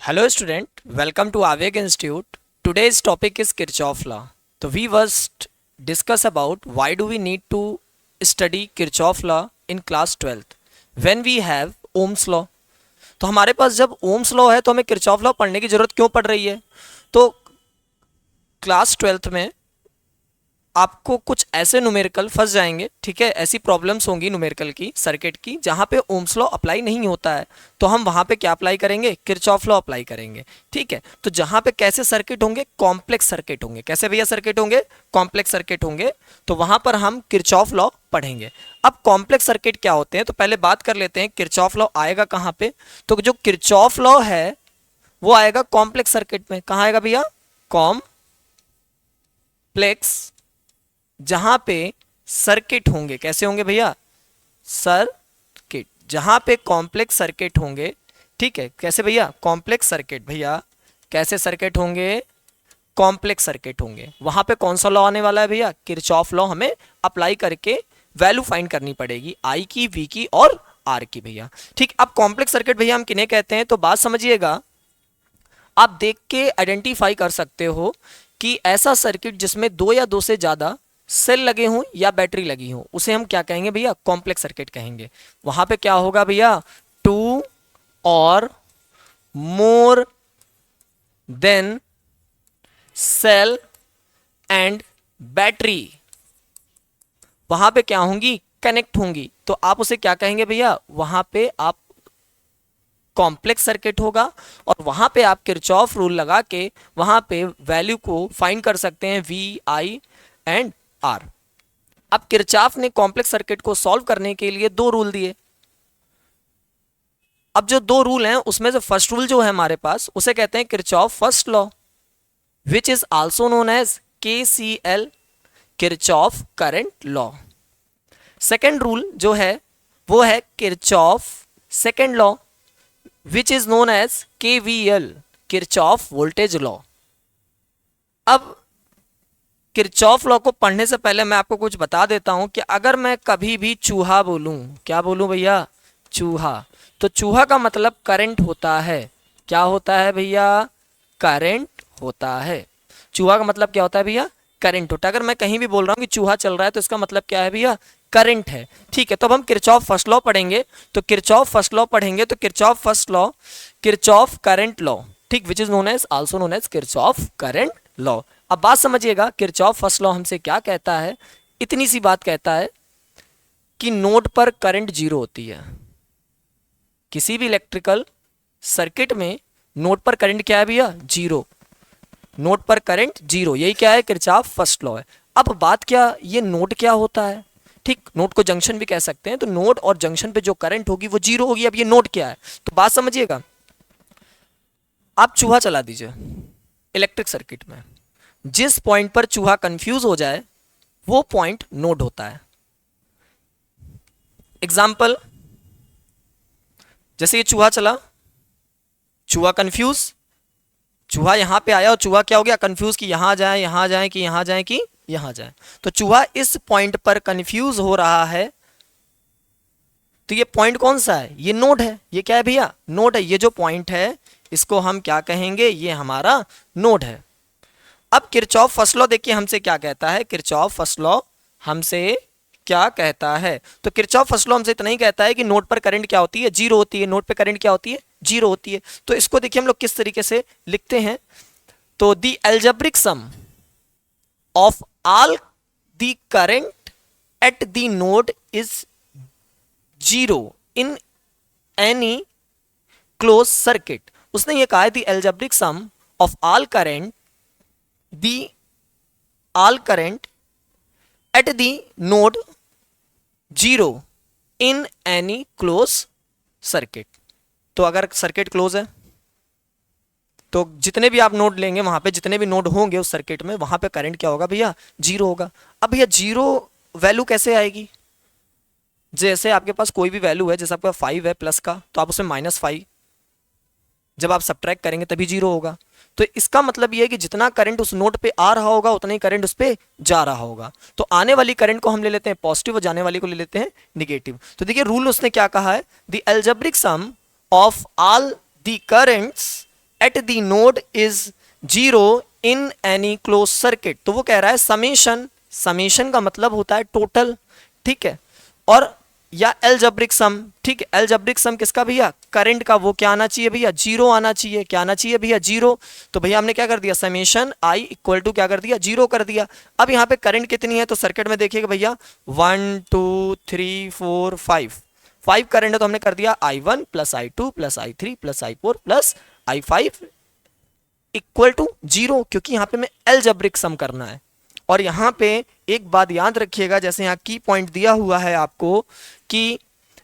Hello student, welcome to Aveg Institute. Today's topic is Kirchhoff law. So we first discuss about why do we need to study Kirchhoff law in class 12th when we have Ohm's law. तो हमारे पास जब Ohm's law है तो हमें Kirchhoff law पढ़ने की जरूरत क्यों पड़ रही है। तो क्लास 12th में आपको कुछ ऐसे न्यूमेरिकल फंस जाएंगे, ठीक है, ऐसी प्रॉब्लम्स होंगी न्यूमेरिकल की सर्किट की जहाँ पे ओम्स लॉ अप्लाई नहीं होता है, तो हम वहाँ पे क्या अप्लाई करेंगे, किरचॉफ लॉ अप्लाई करेंगे। ठीक है, तो जहाँ पे कैसे सर्किट होंगे, कॉम्प्लेक्स सर्किट होंगे। कैसे भैया सर्किट होंगे, कॉम्प्लेक्स सर्किट होंगे, तो वहाँ पर हम किरचॉफ लॉ पढ़ेंगे। अब कॉम्प्लेक्स सर्किट क्या होते हैं, तो पहले बात कर लेते हैं किरचॉफ लॉ आएगा कहाँ पे। तो जो किरचॉफ लॉ है वो आएगा कॉम्प्लेक्स सर्किट में। कहाँ आएगा भैया, कॉम्प्लेक्स, जहां पे सर्किट होंगे। कैसे होंगे भैया, सर्किट, जहां पे कॉम्प्लेक्स सर्किट होंगे। ठीक है, कैसे भैया, कॉम्प्लेक्स सर्किट। भैया कैसे सर्किट होंगे, कॉम्प्लेक्स सर्किट होंगे। वहां पे कौन सा लॉ आने वाला है भैया, किरचॉफ लॉ हमें अप्लाई करके वैल्यू फाइंड करनी पड़ेगी, आई की, वी की और आर की भैया। ठीक, अब कॉम्प्लेक्स सर्किट भैया हम किन्हें कहते हैं, तो बात समझिएगा, आप देख के आइडेंटिफाई कर सकते हो कि ऐसा सर्किट जिसमें दो या दो से ज्यादा सेल लगे हों या बैटरी लगी हो, उसे हम क्या कहेंगे भैया, कॉम्प्लेक्स सर्किट कहेंगे। वहां पे क्या होगा भैया, two or more than cell and battery वहां पे क्या होंगी, कनेक्ट होंगी, तो आप उसे क्या कहेंगे भैया, वहां पे आप कॉम्प्लेक्स सर्किट होगा। और वहां पे आप किरचॉफ रूल लगा के वहां पे वैल्यू को फाइंड कर सकते हैं, वी, आई एंड आर। अब किरचॉफ ने कॉम्प्लेक्स सर्किट को सॉल्व करने के लिए दो रूल दिए। अब जो दो रूल हैं उसमें से फर्स्ट रूल जो है हमारे पास, उसे कहते हैं Kirchhoff first law, which is also known as KCL, Kirchhoff current law. Second rule जो है वो है Kirchhoff second law, which is known as KVL, Kirchhoff voltage law. अब किरचॉफ लॉ को पढ़ने से पहले मैं आपको कुछ बता देता हूं कि अगर मैं कभी भी चूहा बोलूं, क्या बोलूं भैया, चूहा, तो चूहा का मतलब करंट होता है। क्या होता है भैया, करंट होता है। चूहा का मतलब क्या होता है भैया, करंट होता है। अगर मैं कहीं भी बोल रहा हूं कि चूहा चल रहा है तो इसका मतलब क्या है भैया, करंट है। ठीक है, तो अब हम किरचॉफ फर्स्ट लॉ पढ़ेंगे। तो किरचॉफ फर्स्ट लॉ पढ़ेंगे तो Kirchhoff first law, Kirchhoff current law, ठीक, which is known as also known as Kirchhoff current law. अब बात समझिएगा, किरचॉफ फर्स्ट लॉ हमसे क्या कहता है, इतनी सी बात कहता है कि नोड पर करंट जीरो होती है। किसी भी इलेक्ट्रिकल सर्किट में नोड पर करंट क्या है भैया, जीरो। नोड पर करंट जीरो, यही क्या है, किरचॉफ फर्स्ट लॉ है। अब बात क्या, ये नोड क्या होता है, ठीक, नोड को जंक्शन भी कह सकते हैं। तो नोड और जंक्शन पे जो करंट होगी वो जीरो होगी। अब ये नोड क्या है, तो बात समझिएगा, आप चूहा चला दीजिए इलेक्ट्रिक सर्किट में, जिस पॉइंट पर चूहा कंफ्यूज हो जाए वो पॉइंट नोड होता है। एग्जाम्पल, जैसे ये चूहा चला, चूहा कंफ्यूज, चूहा यहां पे आया और चूहा क्या हो गया, कंफ्यूज कि यहां जाए, यहां जाए कि यहां जाए कि यहां जाए। तो चूहा इस पॉइंट पर कंफ्यूज हो रहा है, तो ये पॉइंट कौन सा है, ये नोड है। ये क्या है भैया, नोड है। ये जो पॉइंट है इसको हम क्या कहेंगे, ये हमारा नोड है। अब किरचॉफ फर्स्ट लॉ देखिए हमसे क्या कहता है, किरचॉफ फर्स्ट लॉ हमसे क्या कहता है, तो किरचॉफ फर्स्ट लॉ हमसे इतना ही कहता है कि नोड पर करंट क्या होती है, जीरो होती है। नोड पर करंट क्या होती है, जीरो होती है। तो इसको देखिए हम लोग किस तरीके से लिखते हैं, तो the algebraic sum of all the current at the node is zero in any close circuit. उसने ये कहा है the algebraic sum of all current, the all current at the node zero in any close circuit। तो अगर circuit close है तो जितने भी आप नोड लेंगे, वहां पे जितने भी नोड होंगे उस सर्किट में, वहां पे करंट क्या होगा भैया, जीरो होगा। अब भैया जीरो वैल्यू कैसे आएगी, जैसे आपके पास कोई भी वैल्यू है, जैसे आपका 5 है प्लस का, तो आप उसमें -5 जब आप सब्ट्रैक्ट करेंगे तभी जीरो होगा। तो इसका मतलब ये है कि जितना करंट उस नोड पे आ रहा होगा उतना ही करंट उस पे जा रहा होगा। तो आने वाली करंट को हम ले लेते हैं पॉजिटिव और जाने वाली को ले लेते हैं निगेटिव। तो देखिए रूल उसने क्या कहा है, the algebraic sum of all the currents at the node is zero in any close circuit. तो वो कह रहा है समेशन, समेशन का मतलब होता है टोटल, ठीक है, और या एलजेब्रिक सम, ठीक है। एलजेब्रिक सम किसका भैया, करंट का, वो क्या आना चाहिए भैया, जीरो आना चाहिए। क्या आना चाहिए भैया, जीरो। तो भैया हमने क्या कर दिया, समेशन आई इक्वल टू क्या कर दिया, जीरो कर दिया। अब यहाँ पे करंट कितनी है, तो सर्किट में देखिएगा भैया 1 2 3 4 5 करंट है, तो हमने कर दिया I1 plus I2 plus I3 plus I4 plus I5 equal to zero, क्योंकि यहाँ पे मैं एलजेब्रिक सम करना है। और यहाँ पे एक बात याद रखिएगा, जैसे यहाँ की पॉइंट दिया हुआ है आपको कि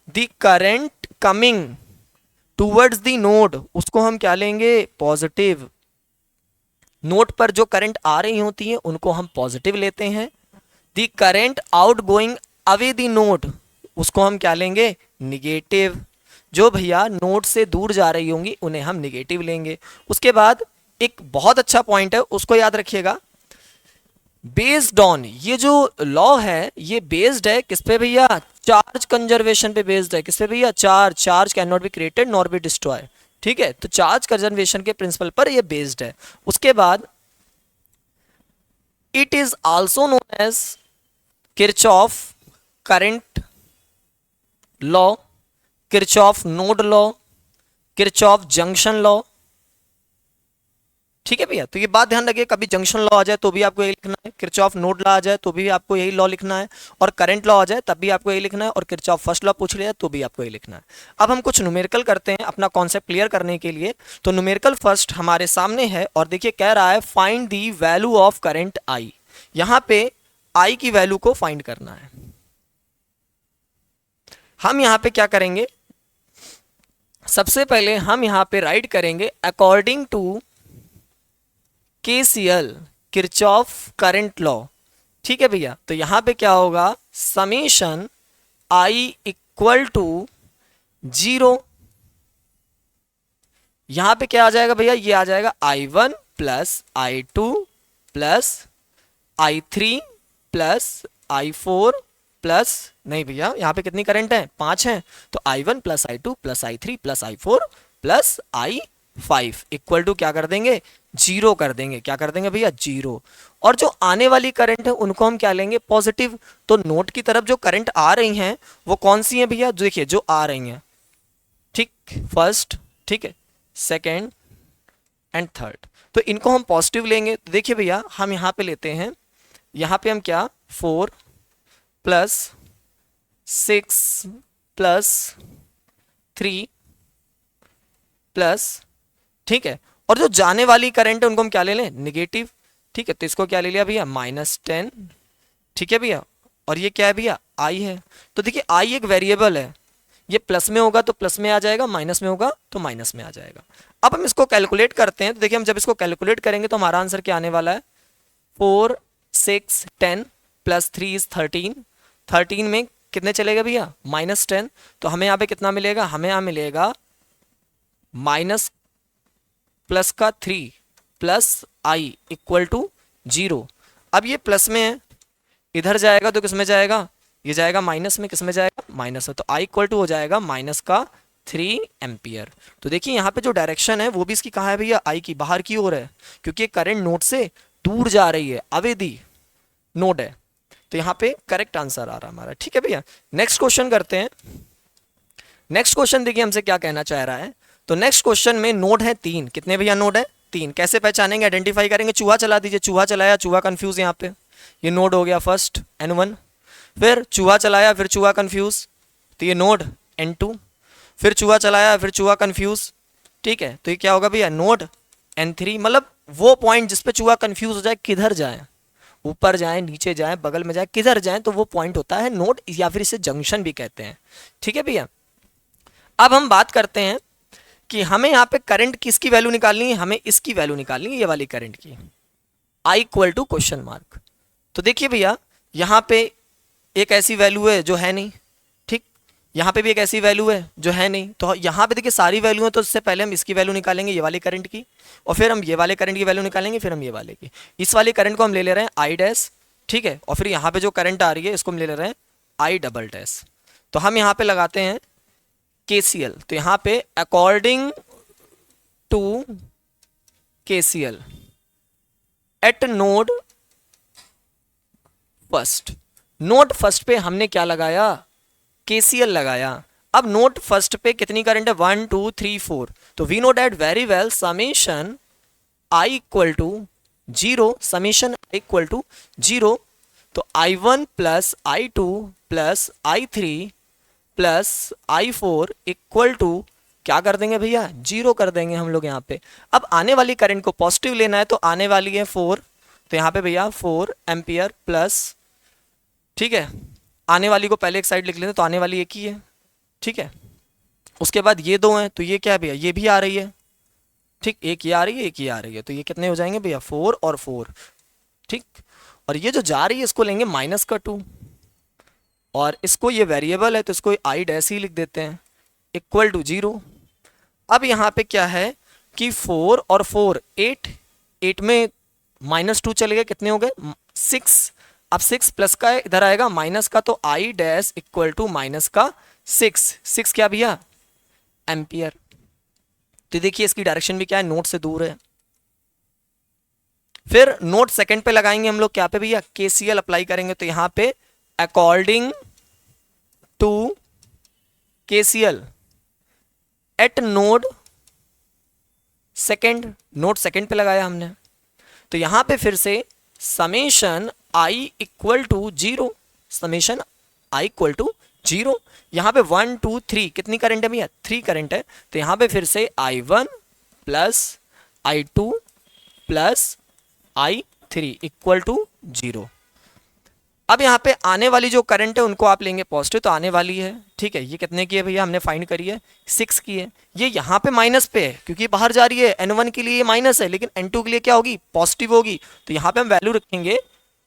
the current coming towards the node, उसको हम क्या लेंगे, पॉजिटिव। नोड पर जो करंट आ रही होती है उनको हम पॉजिटिव लेते हैं। The current out going away the node, उसको हम क्या लेंगे, निगेटिव। जो भैया नोड से दूर जा रही होंगी उन्हें हम निगेटिव लेंगे। उसके बाद एक बहुत अच्छा पॉइंट है, उसको याद रखिएगा, बेस्ड ऑन, ये जो लॉ है ये बेस्ड है किस पे भैया, चार्ज कंजर्वेशन पे बेस्ड है। किस पे भैया, charge can not be created nor be destroy, ठीक है। तो चार्ज कंजर्वेशन के प्रिंसिपल पर ये बेस्ड है। उसके बाद it is also known as Kirchhoff current law, Kirchhoff node law, Kirchhoff junction law, ठीक है भैया। तो ये बात ध्यान रखिए, कभी जंक्शन लॉ आ जाए तो भी आपको यही लिखना है, किरचॉफ नोड लॉ आ जाए तो भी आपको यही लॉ लिखना है, और करंट लॉ आ जाए तब भी आपको यही लिखना है, और किरचॉफ फर्स्ट लॉ पूछ लिया तो भी आपको यही लिखना है। अब हम कुछ न्यूमेरिकल करते हैं अपना कॉन्सेप्ट क्लियर करने के लिए। तो न्यूमेरिकल फर्स्ट हमारे सामने है, और देखिए कह रहा है find the value of current I. यहाँ पे आई की वैल्यू को फाइंड करना है। हम यहाँ पे क्या करेंगे, सबसे पहले हम यहाँ पे राइट करेंगे according to KCL, Kirchhoff current law, ठीक है भैया। तो यहां पे क्या होगा, summation I equal to zero. यहां पे क्या आ जाएगा भैया, ये आ जाएगा I1 plus I2 plus I3 plus I4 plus, नहीं भैया यहाँ पे कितनी करंट है, 5 है, तो I1 plus I2 plus I3 plus I4 plus I5 equal to क्या कर देंगे, जीरो कर देंगे। क्या कर देंगे भैया, जीरो। और जो आने वाली करंट है उनको हम क्या लेंगे, पॉजिटिव। तो नोड की तरफ जो करंट आ रही हैं वो कौन सी है भैया, देखिए जो आ रही हैं, ठीक, फर्स्ट, ठीक है, सेकेंड एंड थर्ड, तो इनको हम पॉजिटिव लेंगे। तो देखिए भैया हम यहाँ पे लेते हैं, यहाँ पे हम क्या, 4 प्लस 6 प्लस 3 प्लस, ठीक है, और जो जाने वाली करंट है उनको हम क्या ले लें, निगेटिव, ठीक है। तो इसको क्या ले लिया भैया, -10, ठीक है भैया। और ये क्या है भैया, आई है। तो देखिए आई एक वेरिएबल है, ये प्लस में होगा तो प्लस में आ जाएगा, माइनस में होगा तो माइनस में आ जाएगा। अब हम इसको कैलकुलेट करते हैं। तो देखिए हम जब इसको कैलकुलेट करेंगे तो हमारा आंसर क्या आने वाला है, 4 6 10 प्लस 3 इज 13। 13 में कितने चलेगा भैया, -10। तो हमें यहाँ पे कितना मिलेगा, हमें यहाँ मिलेगा माइनस प्लस का 3 प्लस आई इक्वल टू 0। अब ये प्लस में है, इधर जाएगा तो किस में जाएगा, ये जाएगा माइनस में, किस में जाएगा, माइनस में। तो आई इक्वल टू हो जाएगा माइनस का 3 एम्पियर। तो देखिए यहाँ पे जो डायरेक्शन है वो भी इसकी कहाँ है भैया, आई की बाहर की ओर है, क्योंकि करंट नोड से दूर जा रही है, अवेदी नोड है। तो यहाँ पे करेक्ट आंसर आ रहा है हमारा, ठीक है भैया। नेक्स्ट क्वेश्चन करते हैं। नेक्स्ट क्वेश्चन देखिए हमसे क्या कहना चाह रहा है। तो नेक्स्ट क्वेश्चन में नोड है 3, कितने भैया नोड है 3। कैसे पहचानेंगे, आइडेंटिफाई करेंगे, चूहा चला दीजिए, चूहा चलाया, चूहा कंफ्यूज, यहाँ पे ये नोड हो गया फर्स्ट N1, फिर चूहा चलाया, फिर चूहा कंफ्यूज, तो ये नोड N2, फिर चूहा चलाया, फिर चूहा कंफ्यूज, ठीक है। तो ये क्या होगा भैया, नोड N3। मतलब वो पॉइंट जिसपे चूहा कंफ्यूज हो जाए, किधर जाए, ऊपर जाए, नीचे जाए, बगल में जाए, किधर जाए, तो वो पॉइंट होता है नोड, या फिर इसे जंक्शन भी कहते हैं, ठीक है भैया। अब हम बात करते हैं कि हमें यहाँ पे करंट किसकी वैल्यू निकालनी है, हमें इसकी वैल्यू निकालनी है, ये वाली करंट की, आई इक्वल टू क्वेश्चन मार्क। तो देखिए भैया यहाँ पे एक ऐसी वैल्यू है जो है नहीं, ठीक, यहाँ पे भी एक ऐसी वैल्यू है जो है नहीं। तो यहाँ पे देखिए सारी वैल्यू है, तो इससे पहले हम इसकी वैल्यू निकालेंगे, ये वाली करंट की, और फिर हम ये वाले करंट की वैल्यू निकालेंगे, फिर हम ये वाले की। इस वाली करंट को हम ले रहे हैं आई डैश, ठीक है, और फिर यहाँ पे जो करंट आ रही है इसको हम ले रहे हैं आई डबल डैश। तो हम यहाँ पे लगाते हैं KCL। तो यहाँ पे according to KCL at node first. Node first पे हमने क्या लगाया, KCL लगाया। अब नोड फर्स्ट पे कितनी करंट है, 1 2 3 4। तो we know that very well summation I equal to 0, summation I equal to 0। तो I1 plus I2 plus I3 plus I4 equal to क्या कर देंगे भैया, 0 कर देंगे हम लोग यहाँ पे। अब आने वाली करंट को पॉजिटिव लेना है तो आने वाली है 4, तो यहाँ पे भैया 4 एम्पियर प्लस, ठीक है, आने वाली को पहले एक साइड लिख लेते तो आने वाली एक ही है, ठीक है। उसके बाद ये दो हैं तो ये क्या है भैया, ये भी आ रही है, ठीक, एक ये आ रही है एक ये आ रही है, तो ये कितने हो जाएंगे भैया, 4 और 4, ठीक। और ये जो जा रही है इसको लेंगे माइनस का 2, और इसको ये वेरिएबल है तो इसको I डैश ही लिख देते हैं, इक्वल टू 0। अब यहाँ पे क्या है कि 4 और 4 8 में -2 चले गए, कितने हो गए 6। अब 6 प्लस का है, इधर आएगा माइनस का, तो I dash equal to minus का 6 क्या भैया, एम्पियर। तो देखिए इसकी डायरेक्शन भी क्या है, नोड से दूर है। फिर नोड सेकंड पे लगाएंगे हम लोग क्या पे भैया, KCL अप्लाई करेंगे। तो यहां पे according to KCL at node second, node second पे लगाया हमने, तो यहां पे फिर से summation I equal to 0, summation I equal to 0। यहां पे 1 2 3 कितनी करंट है भैया, 3 करंट है, तो यहां पे फिर से I1 plus I2 plus I3 equal to 0। अब यहाँ पे आने वाली जो करंट है उनको आप लेंगे पॉजिटिव, तो आने वाली है, ठीक है। ये कितने की है भैया, हमने फाइंड करी है 6 की है। ये यहाँ पे माइनस पे है क्योंकि बाहर जा रही है, N1 के लिए ये माइनस है लेकिन N2 के लिए क्या होगी, पॉजिटिव होगी। तो यहाँ पे हम वैल्यू रखेंगे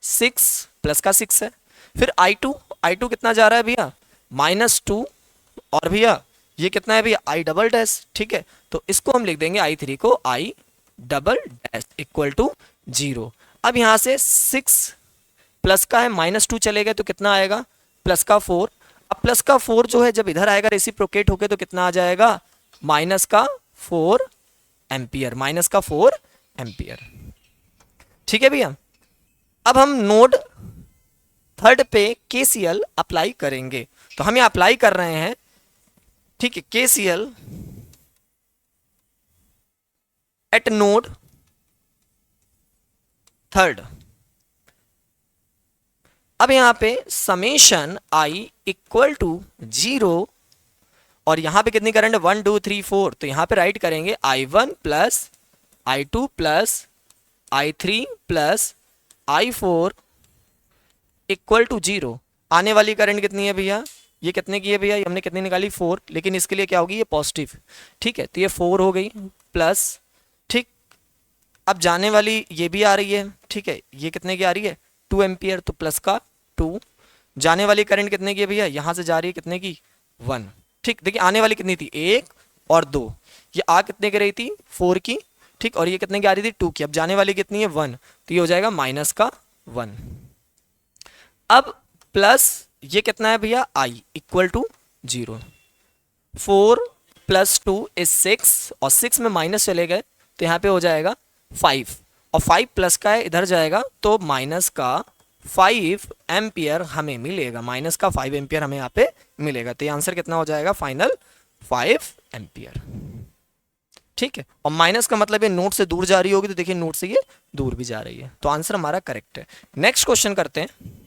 6 प्लस का 6 है। फिर I2 कितना जा रहा है भैया, -2, और भैया ये कितना है भैया, I डबल डैश, ठीक है। तो इसको हम लिख देंगे I3 को I double dash equal to 0। अब यहाँ से 6 प्लस का है, -2 चले गए तो कितना आएगा, प्लस का 4। अब प्लस का 4 जो है जब इधर आएगा रेसिप्रोकेट होके तो कितना आ जाएगा, माइनस का 4 एम्पियर, माइनस का 4 एम्पियर, ठीक है भैया। अब हम नोड थर्ड पे KCL अप्लाई करेंगे, तो हम यहाँ अप्लाई कर रहे हैं, ठीक है, KCL एट नोड थर्ड। अब यहां पे समेशन I इक्वल टू 0, और यहां पे कितनी करंट है, 1 2 3 4, तो यहां पे राइट करेंगे I1 plus I2 plus I3 plus I4 equal to 0। आने वाली करंट कितनी है भैया, ये कितने की है भैया, ये हमने कितनी निकाली 4, लेकिन इसके लिए क्या होगी, ये पॉजिटिव, ठीक है। तो ये 4 हो गई प्लस, ठीक। अब जाने वाली ये भी आ रही है, ठीक है, ये कितने की आ रही है, 2 एम्पियर, तो प्लस का 2। जाने वाली करंट कितने की है भैया, यहां से जा रही है कितने की, 1, ठीक। देखिए आने वाली कितनी थी, 1 और 2, ये आ कितने की रही थी, 4 की, ठीक, और ये कितने की आ रही थी, 2 की। अब जाने वाली कितनी है, 1, तो ये हो जाएगा माइनस का 1। अब प्लस ये कितना है भैया, I equal to 0। 4 plus 2 is 6, और 6 में माइनस चले गए तो यहाँ पे हो जाएगा 5, और 5 प्लस का है, इधर जाएगा तो माइनस का 5 एम्पियर हमें मिलेगा, माइनस का 5 एम्पियर हमें यहाँ पे मिलेगा। तो ये आंसर कितना हो जाएगा, फाइनल 5 एम्पियर, ठीक है। और माइनस का मतलब ये नोड से दूर जा रही होगी, तो देखिए नोड से ये दूर भी जा रही है, तो आंसर हमारा करेक्ट है। नेक्स्ट क्वेश्चन करते हैं।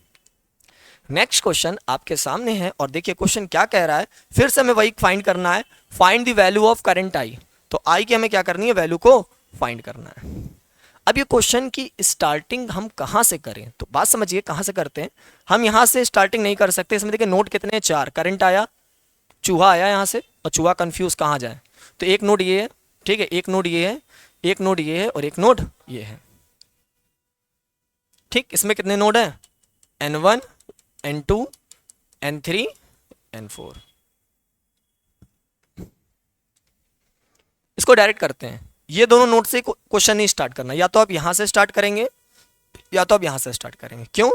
नेक्स्ट क्वेश्चन आपके सामने है, और देखिए क्वेश्चन क्या कह रहा है, फिर से हमें वही फाइंड करना है, find the value of current I। तो I की हमें क्या करनी है, वैल्यू को फाइंड करना है। अब ये क्वेश्चन की स्टार्टिंग हम कहाँ से करें, तो बात समझिए कहाँ से करते हैं। हम यहाँ से स्टार्टिंग नहीं कर सकते, इसमें देखिए नोड कितने हैं, 4, करंट आया, चूहा आया यहाँ से, और चूहा कंफ्यूज कहाँ जाए, तो एक नोड ये है, ठीक है, एक नोड ये है, एक नोड ये है, और एक नोड ये है, ठीक। इसमें कितने नोड हैं, N1 N2 N3 N4। इसको डायरेक्ट करते हैं, ये दोनों नोट से क्वेश्चन नहीं स्टार्ट करना, या तो आप यहां से स्टार्ट करेंगे या तो आप यहां से स्टार्ट करेंगे। क्यों,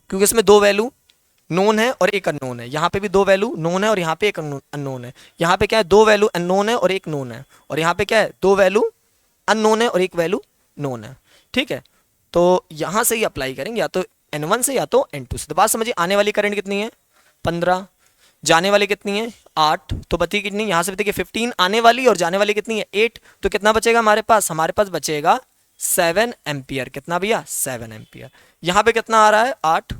क्योंकि इसमें 2 वैल्यू नोन है और एक अननोन है, यहाँ पे भी 2 वैल्यू नोन है और यहाँ पे एक अननोन है। यहाँ पे क्या है, 2 वैल्यू अननोन है और एक नोन है, और यहाँ पे क्या है, 2 वैल्यू अननोन है और एक वैल्यू नोन है, ठीक है। तो यहां से ही अप्लाई करेंगे, या तो N1 से या तो N2 से। तो बात समझिए, आने वाली करंट कितनी है 15, जाने वाली कितनी है 8, तो बची कितनी, यहां से देखिए 15 आने वाली और जाने वाली कितनी है 8, तो कितना बचेगा हमारे पास बचेगा 7 एम्पियर। कितना भैया 7 एम्पियर। यहाँ पे कितना आ रहा है 8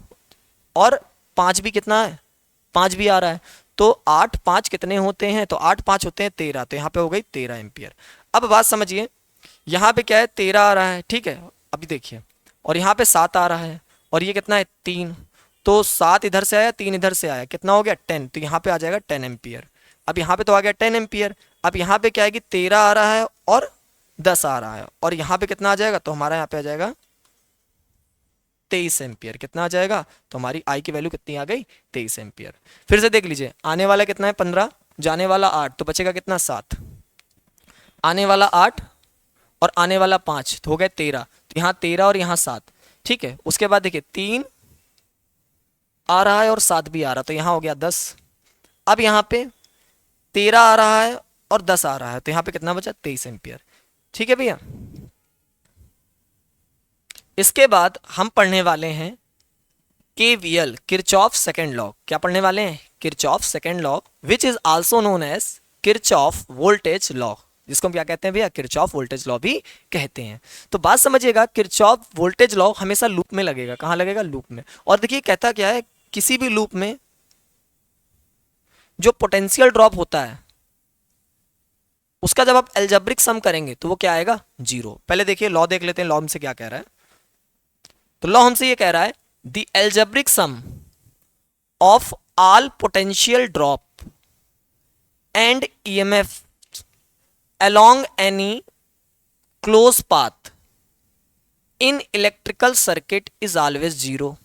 और 5 भी कितना है 5 भी आ रहा है, तो 8 5 कितने होते हैं, तो 8 5 होते हैं 13, तो यहाँ पे हो गई 13 एम्पियर। अब बात समझिए, यहाँ पे क्या है 13 आ रहा है, ठीक है, अभी देखिए, और यहाँ पे 7 आ रहा है, और ये कितना है 3, तो 7 इधर से आया 3 इधर से आया, कितना हो गया 10, तो यहाँ पे आ जाएगा 10 एम्पियर। अब यहाँ पे तो आ गया 10 एम्पियर। अब यहाँ पे क्या है कि 13 आ रहा है और 10 आ रहा है, और यहाँ पे कितना आ जाएगा, तो हमारा यहाँ पे आ जाएगा 23 एम्पियर। कितना आ जाएगा, तो हमारी आई की वैल्यू कितनी आ गई 23 एम्पियर। फिर से देख लीजिए, आने वाला कितना है 15, जाने वाला 8, तो बचेगा कितना 7, आने वाला 8 और आने वाला 5, तो हो गए 13, तो यहाँ 13 और यहाँ 7, ठीक है। उसके बाद देखिए 3 आ रहा है और 7 भी आ रहा है, तो यहाँ हो गया 10। अब यहाँ पे 13 आ रहा है और 10 आ रहा है, तो यहाँ पे कितना बचा 23 एम्पियर, ठीक है भैया। इसके बाद हम पढ़ने वाले हैं KVL, किरचॉफ सेकंड लॉ। क्या पढ़ने वाले हैं, Kirchhoff second law, which is also known as Kirchhoff voltage law, जिसको हम क्या कहते हैं भैया किरचॉफ वोल्टेज लॉ भी कहते हैं। तो बात समझिएगा, किरचॉफ वोल्टेज लॉ हमेशा लूप में लगेगा। कहाँ लगेगा, लूप में। और देखिए कहता क्या है, किसी भी लूप में जो पोटेंशियल ड्रॉप होता है उसका जब आप एल्जेब्रिक सम करेंगे तो वो क्या आएगा 0। पहले देखिए लॉ देख लेते हैं, लॉ हमसे क्या कह रहा है। तो लॉ हमसे ये कह रहा है, the algebraic sum of all potential drop and EMF along any closed path in electrical circuit is always 0।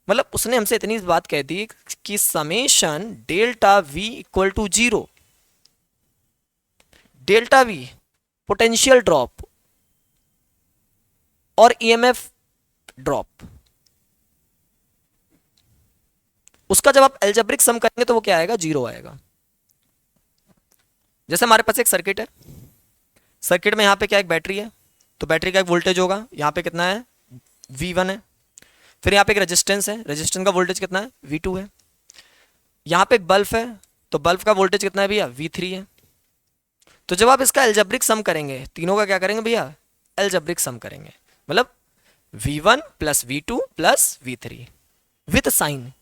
मतलब उसने हमसे इतनी बात कह दी कि summation delta V equal to 0, delta V potential drop और EMF ड्रॉप, उसका जब आप एल्जेब्रिक सम करेंगे तो वो क्या आएगा 0 आएगा। जैसे हमारे पास एक सर्किट है, सर्किट में यहाँ पे क्या एक बैटरी है, तो बैटरी का एक वोल्टेज होगा, यहाँ पे कितना है V1 है। फिर यहाँ पे एक रेजिस्टेंस है, रेजिस्टेंस का वोल्टेज कितना है V2 है। यहाँ पे एक बल्ब है, तो बल्ब का वोल्टेज कितना है भैया V3 है। तो जब आप इसका एल्जेब्रिक सम करेंगे, तीनों का क्या करेंगे भैया एल्जेब्रिक सम करेंगे, मतलब V1 plus V2 plus V3 with sign,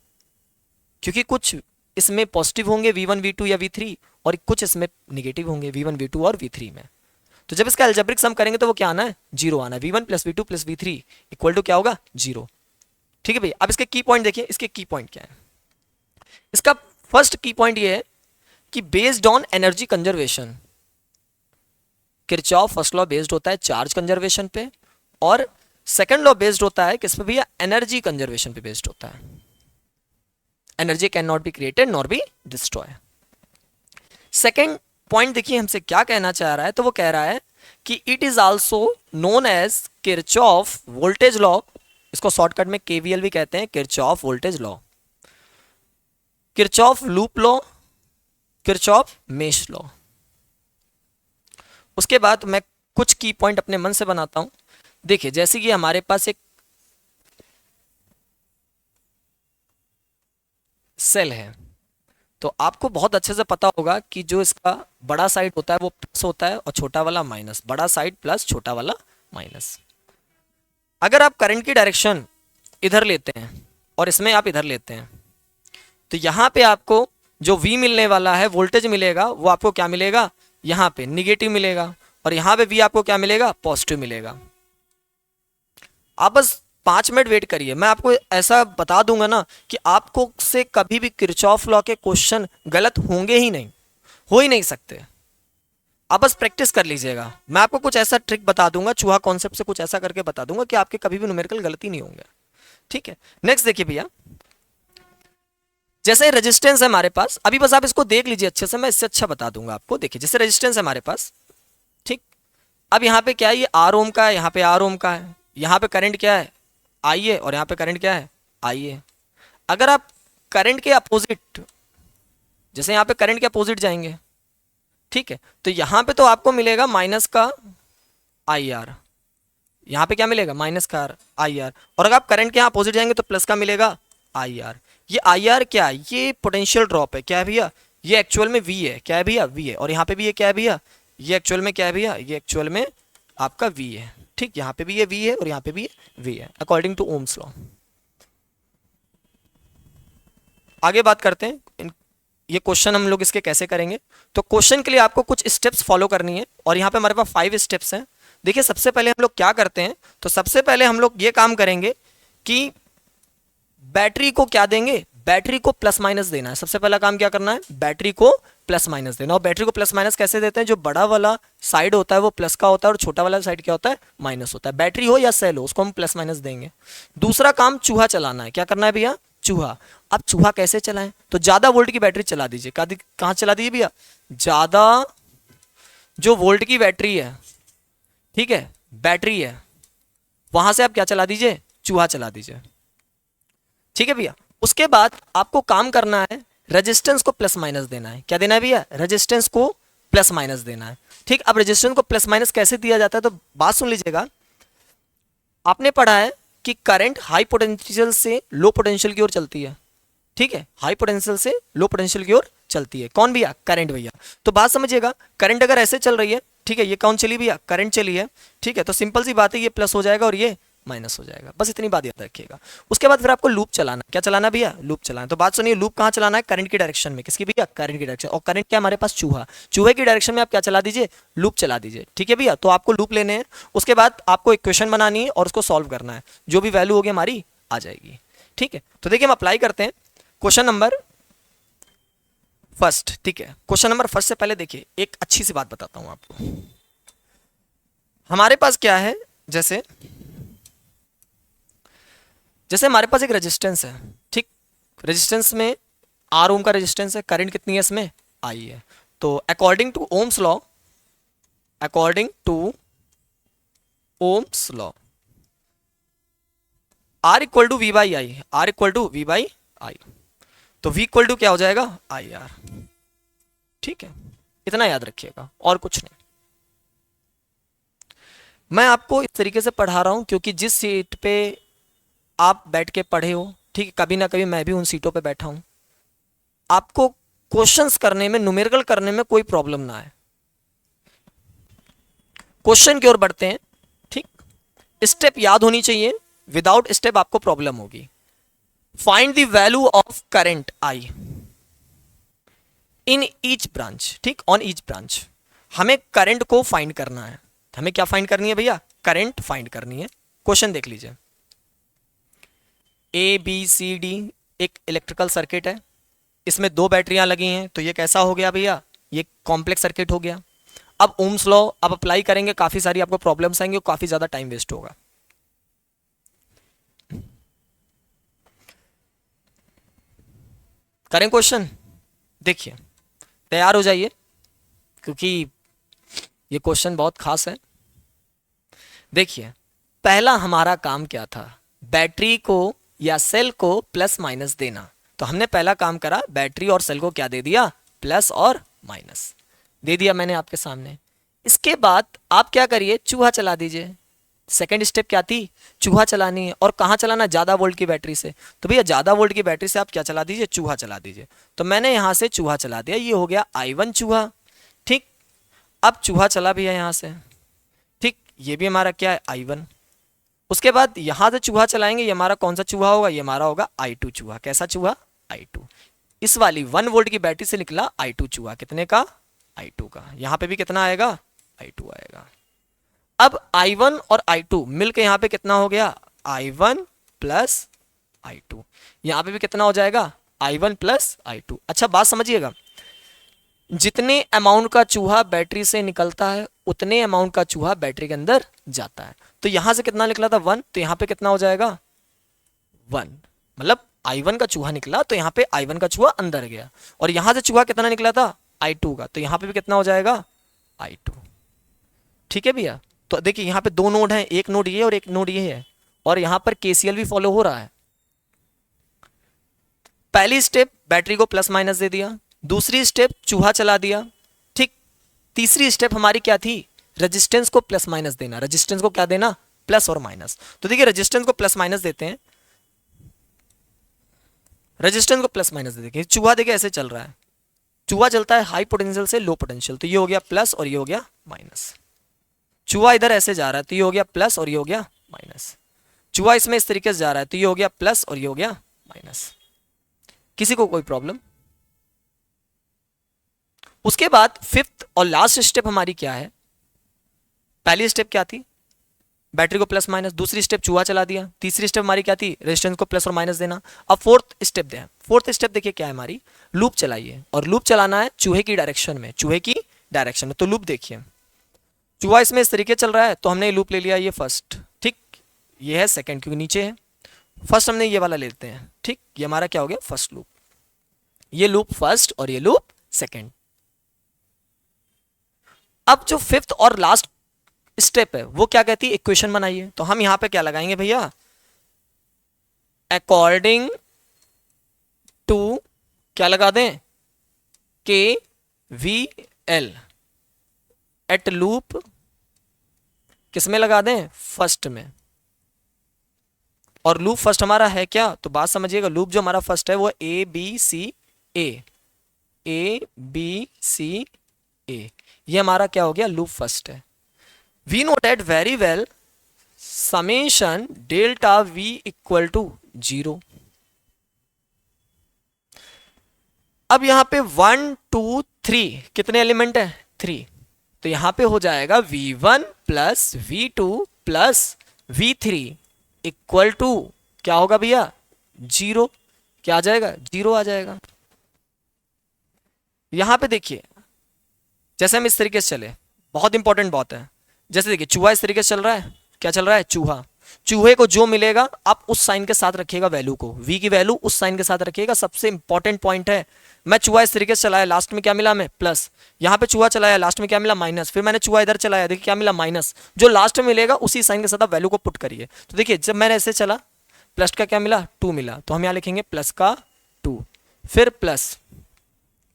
क्योंकि कुछ इसमें पॉजिटिव होंगे V1 V2 या V3 और कुछ इसमें निगेटिव होंगे V1 V2 और V3 में। तो जब इसका एल्जेब्रिक सम करेंगे तो वो क्या आना है 0 आना है। V1 plus V2 plus V3 equal to क्या होगा 0, ठीक है भैया। अब इसके की पॉइंट देखिए, इसके की पॉइंट क्या है। इसका फर्स्ट की पॉइंट ये है कि based on energy conservation, Kirchhoff first law based होता है चार्ज कंजर्वेशन पे, और सेकंड लॉ बेस्ड होता है किस पे भैया एनर्जी कंजर्वेशन पे बेस्ड होता है। Energy can not be created nor be destroy. Second point देखिए हमसे क्या कहना चाह रहा है, तो वो कह रहा है कि it is also known as Kirchhoff voltage law, इसको शॉर्टकट में KVL भी कहते हैं, Kirchhoff voltage law, Kirchhoff loop law, Kirchhoff mesh law. उसके बाद मैं कुछ की पॉइंट अपने मन से बनाता हूं। देखिए जैसे कि हमारे पास एक सेल है, तो आपको बहुत अच्छे से पता होगा कि जो इसका बड़ा साइड होता है वो प्लस होता है और छोटा वाला माइनस, बड़ा साइड प्लस छोटा वाला माइनस। अगर आप करंट की डायरेक्शन इधर लेते हैं और इसमें आप इधर लेते हैं, तो यहाँ पे आपको जो V मिलने वाला है वोल्टेज मिलेगा, वो आपको क्या मिलेगा यहाँ पे निगेटिव मिलेगा, और यहाँ पे V आपको क्या मिलेगा पॉजिटिव मिलेगा। आप बस 5 मिनट वेट करिए, मैं आपको ऐसा बता दूंगा ना कि आपको से कभी भी किरचॉफ लॉ के क्वेश्चन गलत होंगे ही नहीं, हो ही नहीं सकते। आप बस प्रैक्टिस कर लीजिएगा, मैं आपको कुछ ऐसा ट्रिक बता दूंगा, चूहा कॉन्सेप्ट से कुछ ऐसा करके बता दूंगा कि आपके कभी भी न्यूमेरिकल गलती नहीं होंगे, ठीक है। नेक्स्ट देखिए भैया, जैसे रेजिस्टेंस है हमारे पास, अभी बस आप इसको देख लीजिए अच्छे से, मैं इससे अच्छा बता दूंगा आपको। देखिए जैसे रेजिस्टेंस है हमारे पास, ठीक, अब यहाँ पे क्या है, ये R ओम का है, यहाँ पे R ओम का है, यहाँ पे करंट क्या है I है और यहाँ पे करंट क्या है I है। अगर आप करंट के अपोजिट, जैसे यहाँ पे करंट के अपोजिट जाएंगे, ठीक है, तो यहाँ पे तो आपको मिलेगा माइनस का आई आर, यहाँ पे क्या मिलेगा माइनस का आर, आई आर। और अगर आप करंट के यहाँ अपोजिट जाएंगे तो प्लस का मिलेगा आई आर। ये आई आर क्या है, ये पोटेंशियल ड्रॉप है, क्या है भैया, ये एक्चुअल में वी है, क्या है भैया वी है। और यहाँ पे भी ये क्या है भैया, ये एक्चुअल में क्या है भैया, ये एक्चुअल में आपका वी है। ठीक, यहाँ पे भी ये वी है और यहाँ पे भी ये वी है अकॉर्डिंग टू ओम्स लॉ। आगे बात करते हैं ये क्वेश्चन हम लोग इसके कैसे करेंगे। तो क्वेश्चन के लिए आपको कुछ स्टेप्स फॉलो करनी है और यहाँ पे हमारे पास 5 स्टेप्स हैं। देखिए सबसे पहले हम लोग क्या करते हैं, तो सबसे पहले हम लोग ये काम करेंगे कि बैटरी को क्या देंगे, बैटरी को प्लस माइनस देना है। सबसे पहला काम क्या करना है, बैटरी को प्लस माइनस देना। और बैटरी को प्लस माइनस कैसे देते हैं, जो बड़ा वाला साइड होता है वो प्लस का होता है और छोटा वाला साइड क्या होता है, माइनस होता है। बैटरी हो या सेल हो उसको हम प्लस माइनस देंगे। दूसरा काम चूहा चलाना है, क्या करना है भैया, चूहा। अब चूहा कैसे चलाएं, तो ज्यादा वोल्ट की बैटरी चला दीजिए। कहाँ चला दीजिए भैया, ज्यादा जो वोल्ट की बैटरी है, ठीक है, बैटरी है, वहां से आप क्या चला दीजिए, चूहा चला दीजिए। ठीक है भैया। उसके बाद आपको काम करना है, रेजिस्टेंस को प्लस माइनस देना है। क्या देना है भैया, रेजिस्टेंस को प्लस माइनस देना है। ठीक, अब रेजिस्टेंस को प्लस माइनस कैसे दिया जाता है, तो बात सुन लीजिएगा। आपने पढ़ा है कि करंट हाई पोटेंशियल से लो पोटेंशियल की ओर चलती है। ठीक है, हाई पोटेंशियल से लो पोटेंशियल की ओर चलती है। कौन भैया, करंट भैया। तो बात समझिएगा, करंट अगर ऐसे चल रही है, ठीक है, ये कौन चली भैया, करंट चली है। ठीक है, तो सिंपल सी बात है, ये प्लस हो जाएगा और ये माइनस हो जाएगा, बस इतनी बात याद रखिएगा। उसके बाद फिर आपको लूप चलाना, क्या चलाना भैया, लूप चलाना। तो बात सुनिए, लूप कहाँ चलाना है, करंट की डायरेक्शन में। किसकी भैया, करंट की डायरेक्शन। और करंट क्या हमारे पास, चूहा, चूहे की डायरेक्शन में आप क्या चला दीजिए, लूप चला दीजिए। ठीक है भैया, तो आपको लूप लेने हैं। उसके बाद आपको इक्वेशन बनानी है और उसको सॉल्व करना है, जो भी वैल्यू होगी हमारी आ जाएगी। ठीक है, तो देखिए हम अप्लाई करते हैं क्वेश्चन नंबर फर्स्ट। ठीक है, क्वेश्चन नंबर फर्स्ट से पहले देखिए एक अच्छी सी बात बताता हूं आपको। हमारे पास क्या है, जैसे हमारे पास एक रेजिस्टेंस है। ठीक, रेजिस्टेंस में आर ओम का रेजिस्टेंस है, करंट कितनी है इसमें, आई है। तो according to Ohm's law, according to Ohm's law, R equal to V by I, R equal to V by I. तो v इक्वल टू क्या हो जाएगा, आई आर। ठीक है, इतना याद रखिएगा और कुछ नहीं। मैं आपको इस तरीके से पढ़ा रहा हूं क्योंकि जिस सीट पे आप बैठ के पढ़े हो, ठीक है, कभी ना कभी मैं भी उन सीटों पे बैठा हूं, आपको क्वेश्चंस करने में, न्यूमेरिकल करने में कोई प्रॉब्लम ना आए। क्वेश्चन की ओर बढ़ते हैं। ठीक, स्टेप याद होनी चाहिए, विदाउट स्टेप आपको प्रॉब्लम होगी। Find the value of current I in each branch. ठीक, ऑन ईच ब्रांच हमें करंट को फाइंड करना है। हमें क्या फाइंड करनी है भैया, करंट फाइंड करनी है। क्वेश्चन देख लीजिए, ए बी सी डी एक इलेक्ट्रिकल सर्किट है, इसमें 2 बैटरियां लगी हैं, तो ये कैसा हो गया भैया, ये कॉम्प्लेक्स सर्किट हो गया। अब ओम्स लॉ अब अप्लाई करेंगे, काफी सारी आपको प्रॉब्लम्स आएंगे और काफी ज्यादा टाइम वेस्ट होगा। करें क्वेश्चन, देखिए तैयार हो जाइए क्योंकि ये क्वेश्चन बहुत खास है। देखिए पहला हमारा काम क्या था, बैटरी को या सेल को प्लस माइनस देना। तो हमने पहला काम करा, बैटरी और सेल को क्या दे दिया, प्लस और माइनस दे दिया मैंने आपके सामने। इसके बाद आप क्या करिए, चूहा चला दीजिए। सेकेंड स्टेप क्या थी, चूहा चलानी है। और कहाँ चलाना, ज़्यादा वोल्ट की बैटरी से। तो भैया ज़्यादा वोल्ट की बैटरी से आप क्या चला दीजिए, चूहा चला दीजिए। तो मैंने यहाँ से चूहा चला दिया, ये हो गया I1 चूहा। ठीक, अब चूहा चला भी है यहाँ से। ठीक, ये भी हमारा क्या है, I1। उसके बाद यहाँ से चूहा चलाएंगे, ये हमारा कौन सा चूहा होगा, ये हमारा होगा I2 चूहा। कैसा चूहा, I2। इस वाली 1 वोल्ट की बैटरी से निकला I2 चूहा, कितने का, I2 का। यहाँ पे भी कितना आएगा, I2 आएगा। अब I1 और I2 मिलके यहाँ पे कितना हो गया, I1 प्लस I2। यहाँ पे भी कितना हो जाएगा, I1 प्लस I2। अच्छा बात समझिएगा, जितने अमाउंट का चूहा बैटरी से निकलता है उतने अमाउंट का चूहा बैटरी के अंदर जाता है। तो यहाँ से कितना निकला था, 1, तो यहाँ पे कितना हो जाएगा, 1। मतलब I1 का चूहा निकला तो यहाँ पे I1 का चूहा अंदर गया। और यहाँ से चूहा कितना निकला था, I2 का, तो यहाँ पे भी कितना हो जाएगा, I2। ठीक है भैया। तो देखिए यहाँ पे 2 नोड हैं, एक नोड ये और एक नोड ये है, और यहाँ पर KCL भी फॉलो हो रहा है। पहली स्टेप बैटरी को प्लस माइनस दे दिया, दूसरी स्टेप चूहा चला दिया। ठीक, तीसरी स्टेप हमारी क्या थी, रेजिस्टेंस को प्लस माइनस देना, रेजिस्टेंस को क्या देना, प्लस और माइनस। तो देखिए रेजिस्टेंस को प्लस माइनस देते हैं, रेजिस्टेंस को प्लस माइनस दे देखिए, चूहा देखिए ऐसे चल रहा है, चूहा चलता है हाई पोटेंशियल से लो पोटेंशियल, तो ये हो गया प्लस और ये हो गया माइनस। चूहा इधर ऐसे जा रहा है तो ये हो गया प्लस और ये हो गया माइनस। चूहा इसमें इस तरीके से जा रहा है तो ये हो गया प्लस और ये हो गया माइनस। किसी को कोई प्रॉब्लम? उसके बाद फिफ्थ और लास्ट स्टेप हमारी क्या है? पहली स्टेप क्या थी? बैटरी को प्लस माइनस। दूसरी स्टेप चूहा चला दिया। तीसरी स्टेप हमारी क्या थी? रेजिस्टेंस को प्लस और माइनस देना। अब फोर्थ स्टेप दें। फोर्थ स्टेप देखिए क्या है हमारी, लूप चलाइए, और लूप चलाना है चूहे की डायरेक्शन में, चूहे की डायरेक्शन में। तो लूप देखिए, चूहा इसमें इस तरीके चल रहा है तो हमने लूप ले लिया ये फर्स्ट, ठीक, ये है सेकंड क्योंकि नीचे है। फर्स्ट हमने ये वाला ले लेते हैं, ठीक, ये हमारा क्या हो गया, फर्स्ट लूप। ये लूप फर्स्ट और ये लूप सेकंड। अब जो फिफ्थ और लास्ट स्टेप है वो क्या कहती है, इक्वेशन बनाइए। तो हम यहां पे क्या लगाएंगे भैया, अकॉर्डिंग टू क्या लगा दें, के वी एल एट लूप किस में लगा दें, फर्स्ट में। और लूप फर्स्ट हमारा है क्या, तो बात समझिएगा, लूप जो हमारा फर्स्ट है वो A B C A, A B C ए, ये हमारा क्या हो गया, लूप फर्स्ट है। We know that very well summation delta V equal to 0। अब यहां पे 1 2 3 कितने एलिमेंट है, 3, तो यहां पे हो जाएगा v1 plus v2 plus v3 equal to क्या होगा भैया, 0। क्या आ जाएगा, 0 आ जाएगा। यहां पे देखिए जैसे हम इस तरीके से चले, बहुत इंपॉर्टेंट बात है, जैसे देखिए चूहा इस तरीके से चल रहा है, क्या चल रहा है, चूहा, चूहे को जो मिलेगा आप उस साइन के साथ रखिएगा, वैल्यू को, v की वैल्यू उस साइन के साथ रखिएगा। सबसे इंपॉर्टेंट पॉइंट है, मैं चूहा इस तरीके से चलाया, लास्ट में क्या मिला हमें, प्लस। यहां पे चूहा चलाया, लास्ट में क्या मिला, माइनस। फिर मैंने चूहा इधर चलाया, देखिए क्या मिला, माइनस। जो लास्ट में मिलेगा उसी साइन के साथ आप वैल्यू को पुट करिए। तो देखिए जब मैंने ऐसे चला, प्लस का क्या मिला, 2 मिला, तो हम यहां लिखेंगे प्लस का 2। फिर प्लस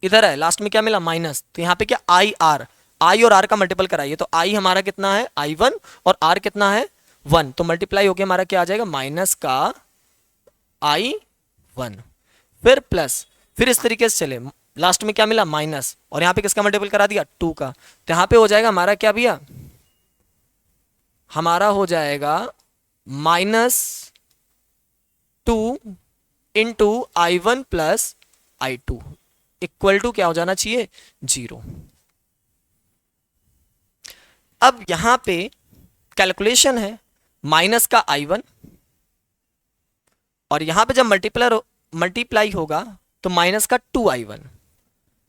इधर है, लास्ट में क्या मिला, माइनस, तो यहाँ पे क्या, आई आर, आई और आर का मल्टीपल कराइए, तो आई हमारा कितना है, I1, और आर कितना है, 1, तो मल्टीप्लाई होके हमारा क्या आ जाएगा, माइनस का I1। फिर प्लस, फिर इस तरीके से चले, लास्ट में क्या मिला, माइनस, और यहाँ पे किसका मल्टीपल करा दिया, 2 का, तो यहाँ पे हो जाएगा हमारा क्या भैया, हमारा हो जाएगा -2 into I1 plus I2 equal to क्या हो जाना चाहिए, 0। अब यहां पे कैलकुलेशन है, माइनस का I1, और यहां पे जब मल्टीप्लाई होगा तो माइनस का 2I1,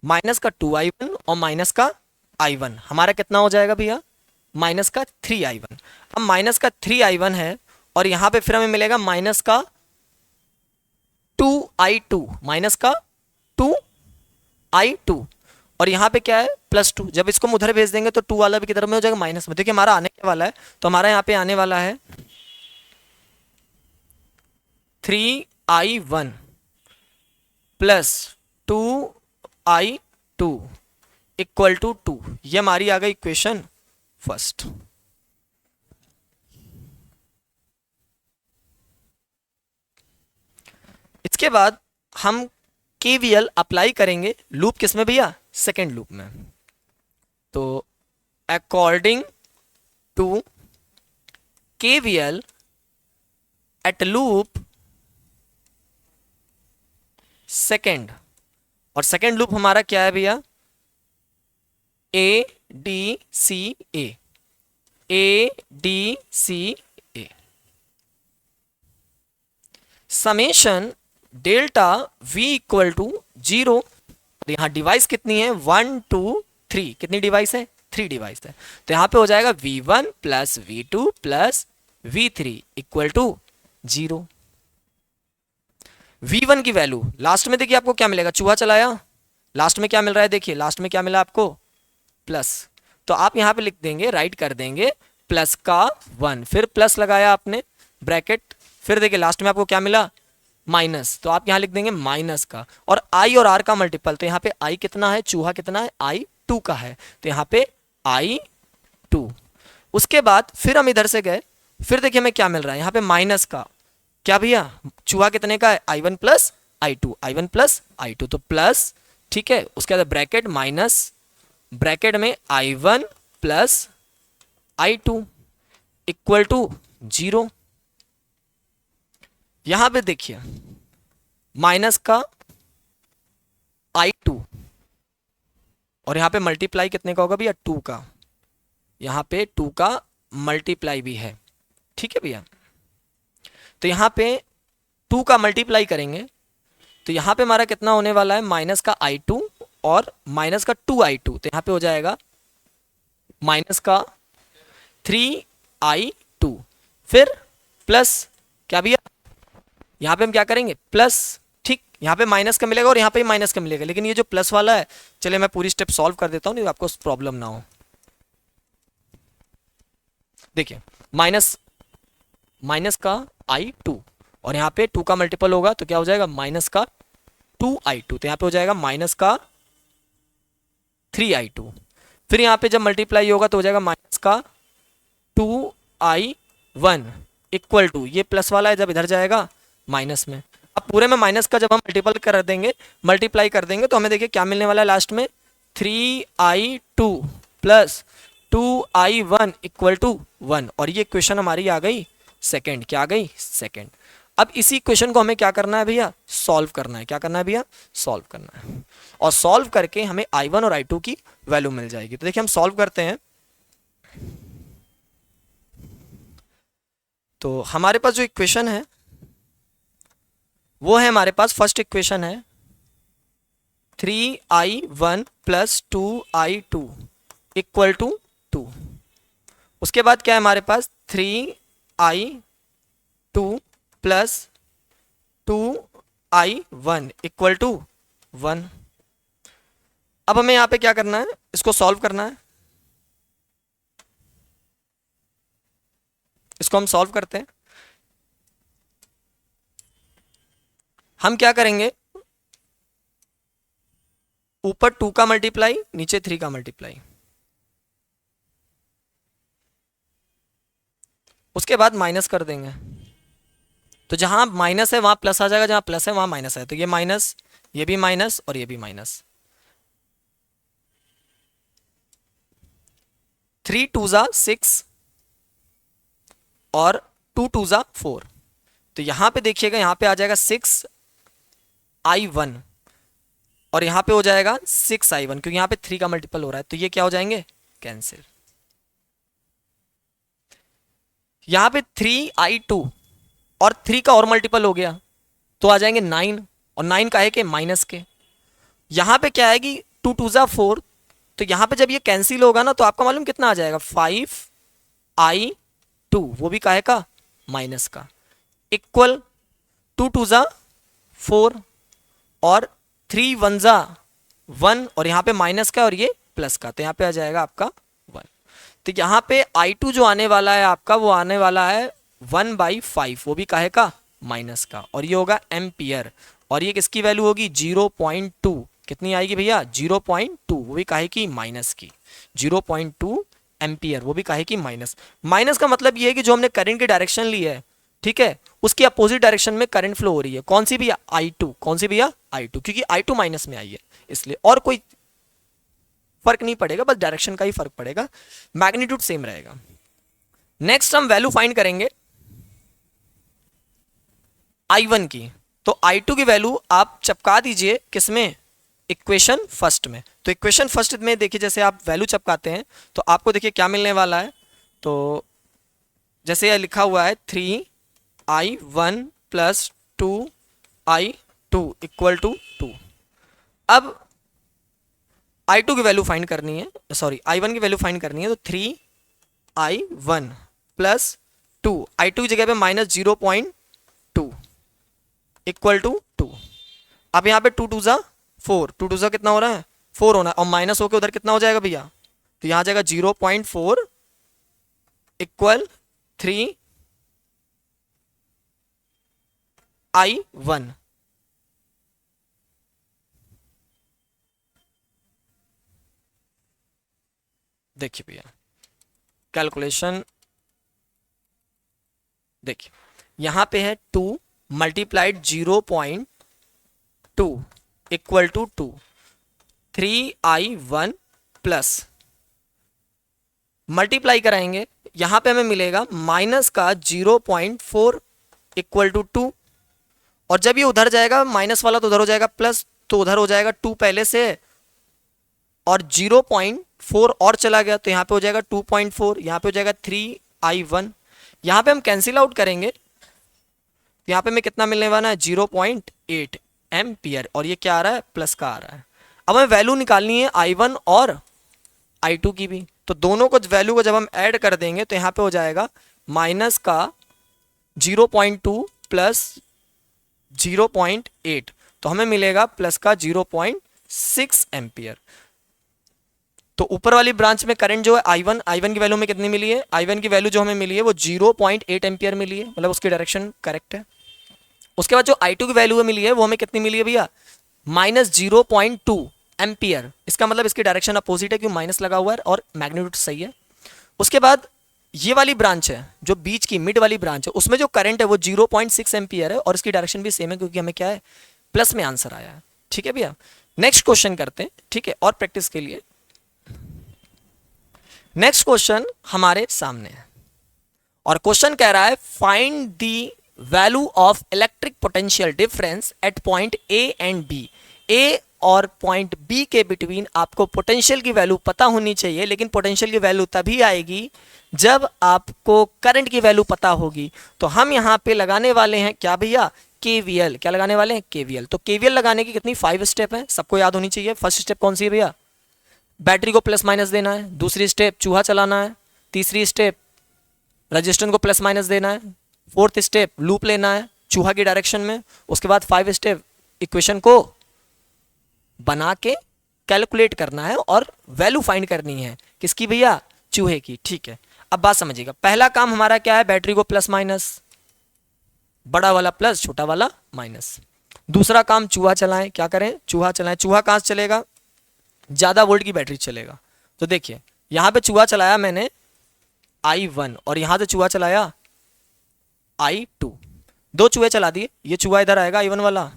माइनस का 2I1 और माइनस का I1 हमारा कितना हो जाएगा भैया, माइनस का 3I1। अब माइनस का 3I1 है, और यहां पे फिर हमें मिलेगा माइनस का 2I2, माइनस का 2I2, और यहाँ पे क्या है, +2। जब इसको हम उधर भेज देंगे तो 2 वाला भी किधर में हो जाएगा, माइनस में। देखिए हमारा आने क्या वाला है, तो हमारा यहाँ पे आने वाला है 3I1 plus 2I2 equal to 2। ये हमारी आ गई इक्वेशन फर्स्ट। इसके बाद हम KVL अप्लाई करेंगे लूप किस में भैया, सेकेंड लूप में। तो according to KVL at loop second, और सेकेंड लूप हमारा क्या है भैया, ADCA, ADCA, summation delta v equal to 0। यहां डिवाइस कितनी है, 1 2 3, कितनी डिवाइस है, 3 डिवाइस है, तो यहां पे हो जाएगा v1 plus v2 plus v3 equal to 0। v1 की वैल्यू लास्ट में देखिए आपको क्या मिलेगा, चूहा चलाया, लास्ट में क्या मिल रहा है, देखिए लास्ट में क्या मिला आपको, प्लस, तो आप यहां पे लिख देंगे, राइट कर देंगे प्लस का 1, फिर प्लस लगाया आपने ब्रैकेट, फिर देखिए लास्ट में आपको क्या मिला, माइनस, तो आप यहां लिख देंगे माइनस का, और आई और आर का मल्टीपल, तो यहाँ पे आई कितना है, चूहा कितना है, I2 का है, तो यहाँ पे I2 2। उसके बाद फिर हम इधर से गए, फिर देखिए हमें क्या मिल रहा है यहाँ पे माइनस का, क्या भैया चूहा कितने का है, i1 plus i2, i1 plus i2, तो प्लस, ठीक है, उसके बाद ब्रैकेट माइनस, ब्रैकेट में i1 plus i2 equal to 0। यहां पे देखिए माइनस का i2 और यहाँ पे मल्टीप्लाई कितने का होगा भैया, 2 का, यहाँ पे 2 का मल्टीप्लाई भी है, ठीक है भैया। तो यहाँ पे 2 का मल्टीप्लाई करेंगे तो यहाँ पे हमारा कितना होने वाला है, माइनस का i2 और माइनस का 2i2, तो यहाँ पे हो जाएगा माइनस का 3i2, फिर प्लस, क्या भैया यहाँ पे हम क्या करेंगे प्लस, ठीक, यहाँ पे माइनस का मिलेगा और यहाँ पे भी माइनस का मिलेगा, लेकिन ये जो प्लस वाला है, चलिए मैं पूरी स्टेप सॉल्व कर देता हूँ नहीं आपको प्रॉब्लम ना हो। देखिए माइनस, माइनस का i2 और यहाँ पे 2 का मल्टीपल होगा तो क्या हो जाएगा, माइनस का 2i2, तो यहाँ पे हो जाएगा माइनस का 3i2, फिर यहाँ पे जब मल्टीप्लाई होगा तो हो जाएगा माइनस का 2i1 इक्वल टू, ये प्लस वाला है जब इधर जाएगा माइनस में, अब पूरे में माइनस का जब हम मल्टीप्लाई कर देंगे तो हमें देखिए क्या मिलने वाला है लास्ट में, 3i2 plus 2i1 equal to 1, और ये इक्वेशन हमारी आ गई सेकेंड, क्या आ गई सेकेंड। अब इसी इक्वेशन को हमें क्या करना है भैया, सॉल्व करना है, क्या करना है भैया, सॉल्व करना है, और सॉल्व करके हमें i1 और i2 की वैल्यू मिल जाएगी। तो देखिए हम सॉल्व करते हैं, तो हमारे पास जो इक्वेशन है वो है, हमारे पास फर्स्ट इक्वेशन है 3i1 plus 2i2 equal to 2। उसके बाद क्या है हमारे पास 3i2 plus 2i1 equal to 1। अब हमें यहाँ पे क्या करना है, इसको सॉल्व करना है, इसको हम सॉल्व करते हैं। हम क्या करेंगे, ऊपर 2 का मल्टीप्लाई, नीचे 3 का मल्टीप्लाई, उसके बाद माइनस कर देंगे, तो जहां माइनस है वहां प्लस आ जाएगा, जहां प्लस है वहां माइनस है, तो ये माइनस, ये भी माइनस और ये भी माइनस, 3 2 जा 6 और 2 2 जा 4, तो यहां पे देखिएगा यहां पे आ जाएगा 6i1 और यहां पे हो जाएगा 6i1, क्योंकि यहां पे 3 का मल्टीपल हो रहा है, तो ये क्या हो जाएंगे, कैंसिल। यहां पे 3i2 और 3 का और मल्टीपल हो गया तो आ जाएंगे 9, और 9 का है कि माइनस के, यहां पे क्या आएगी 2 2 जा 4, तो यहां पे जब ये कैंसिल होगा ना तो आपका मालूम कितना आ जाएगा, 5i2, वो भी काहे का, माइनस का, इक्वल 2 2 जा 4 और 3 1 जा 1, और यहाँ पे माइनस का और ये प्लस का, तो यहाँ पे आ जाएगा आपका 1। तो यहाँ पे i2 जो आने वाला है आपका, वो आने वाला है 1/5, वो भी काहे का, माइनस का, और ये होगा एम्पियर, और ये किसकी वैल्यू होगी 0.2, कितनी आएगी भैया 0.2, वो भी काहे की, माइनस की, 0.2 एम्पियर, वो भी काहे की, माइनस। माइनस का मतलब ये है कि जो हमने करंट की डायरेक्शन ली है, ठीक है, उसकी अपोजिट डायरेक्शन में करंट फ्लो हो रही है, कौन सी भैया i2, कौन सी भैया i2, क्योंकि i2 माइनस में आई है इसलिए, और कोई फर्क नहीं पड़ेगा, बस डायरेक्शन का ही फर्क पड़ेगा, मैग्नीट्यूड सेम रहेगा। नेक्स्ट हम वैल्यू फाइंड करेंगे i1 की, तो i2 की वैल्यू आप चपका दीजिए किसमें, इक्वेशन फर्स्ट में, तो इक्वेशन फर्स्ट में देखिए जैसे आप वैल्यू चपकाते हैं तो आपको देखिए क्या मिलने वाला है, तो जैसे यह लिखा हुआ है 3i1 plus 2i2 equal to 2। अब i2 की वैल्यू फाइंड करनी है, सॉरी i1 की वैल्यू फाइंड करनी है, तो 3i1 प्लस 2, i2 की जगह पे माइनस 0.2 इक्वल टू 2। अब यहाँ पे 2 2 जा 4, 2 2 जा कितना हो रहा है 4 होना, और माइनस होकर उधर कितना हो जाएगा भैया, तो यहाँ जाएगा 0.4 इक्वल 3i1। देखिए भैया कैलकुलेशन देखिए, यहां पे है 2 multiplied 0.2 equal to 2, 3i1 plus multiply कराएंगे, यहां पे हमें मिलेगा माइनस का 0.4 इक्वल टू 2, और जब ये उधर जाएगा माइनस वाला तो उधर हो जाएगा प्लस, तो उधर हो जाएगा 2 पहले से और 0.4 और चला गया तो यहाँ पे हो जाएगा 2.4, यहाँ पे हो जाएगा 3i1, यहाँ पे हम कैंसिल आउट करेंगे तो यहाँ पे हमें कितना मिलने वाला है 0.8 एम्पियर, और ये क्या आ रहा है प्लस का आ रहा है। अब हमें वैल्यू निकालनी है i1 और i2 की भी, तो दोनों को वैल्यू को जब हम ऐड कर देंगे तो यहाँ पे हो जाएगा माइनस का 0.2 प्लस 0.8, तो हमें मिलेगा प्लस का 0.6 एम्पियर। तो ऊपर वाली ब्रांच में करंट जो है i1 की वैल्यू में कितनी मिली है, i1 की वैल्यू जो हमें मिली है वो 0.8 एम्पियर मिली है, मतलब उसकी डायरेक्शन करेक्ट है। उसके बाद जो i2 की वैल्यू मिली है वो हमें कितनी मिली है भैया, माइनस 0.2 एम्पियर, इसका मतलब इसकी डायरेक्शन अपोजिट है क्यों माइनस लगा हुआ है और मैग्नीट्यूड सही है। उसके बाद ये वाली ब्रांच है जो बीच की मिड वाली ब्रांच है, उसमें जो करंट है वो 0.6 एम्पियर है और इसकी डायरेक्शन भी सेम है क्योंकि हमें क्या है प्लस में आंसर आया है। ठीक है भैया, नेक्स्ट क्वेश्चन करते हैं, ठीक है, और प्रैक्टिस के लिए नेक्स्ट क्वेश्चन हमारे सामने है और क्वेश्चन कह रहा है find the value of electric potential difference at point A and B. A और पॉइंट बी के बिटवीन आपको पोटेंशियल की वैल्यू पता होनी चाहिए, लेकिन पोटेंशियल की वैल्यू तभी आएगी जब आपको करंट की वैल्यू पता होगी। तो हम यहाँ पे लगाने वाले हैं क्या भैया, केवीएल। क्या लगाने वाले हैं, केवीएल। तो केवीएल लगाने की कितनी 5 स्टेप है, सबको याद होनी चाहिए। फर्स्ट स्टेप कौन सी है भैया, बैटरी को प्लस माइनस देना है। दूसरी स्टेप चूहा चलाना है। तीसरी स्टेप रजिस्टेंस को प्लस माइनस देना है। फोर्थ स्टेप लूप लेना है चूहा की डायरेक्शन में। उसके बाद 5 स्टेप इक्वेशन को बना के कैलकुलेट करना है और वैल्यू फाइंड करनी है किसकी भैया, चूहे की। ठीक है, अब बात समझिएगा। पहला काम हमारा क्या है, बैटरी को प्लस माइनस, बड़ा वाला प्लस छोटा वाला माइनस। दूसरा काम चूहा चलाएं, क्या करें, चूहा चलाएं। चूहा कहां से चलेगा, ज्यादा वोल्ट की बैटरी चलेगा। तो देखिए यहां पे चूहा चलाया मैंने i1 और यहां से चूहा चलाया i2, दो चूहे चला दिए। ये चूहा इधर आएगा i1 वाला,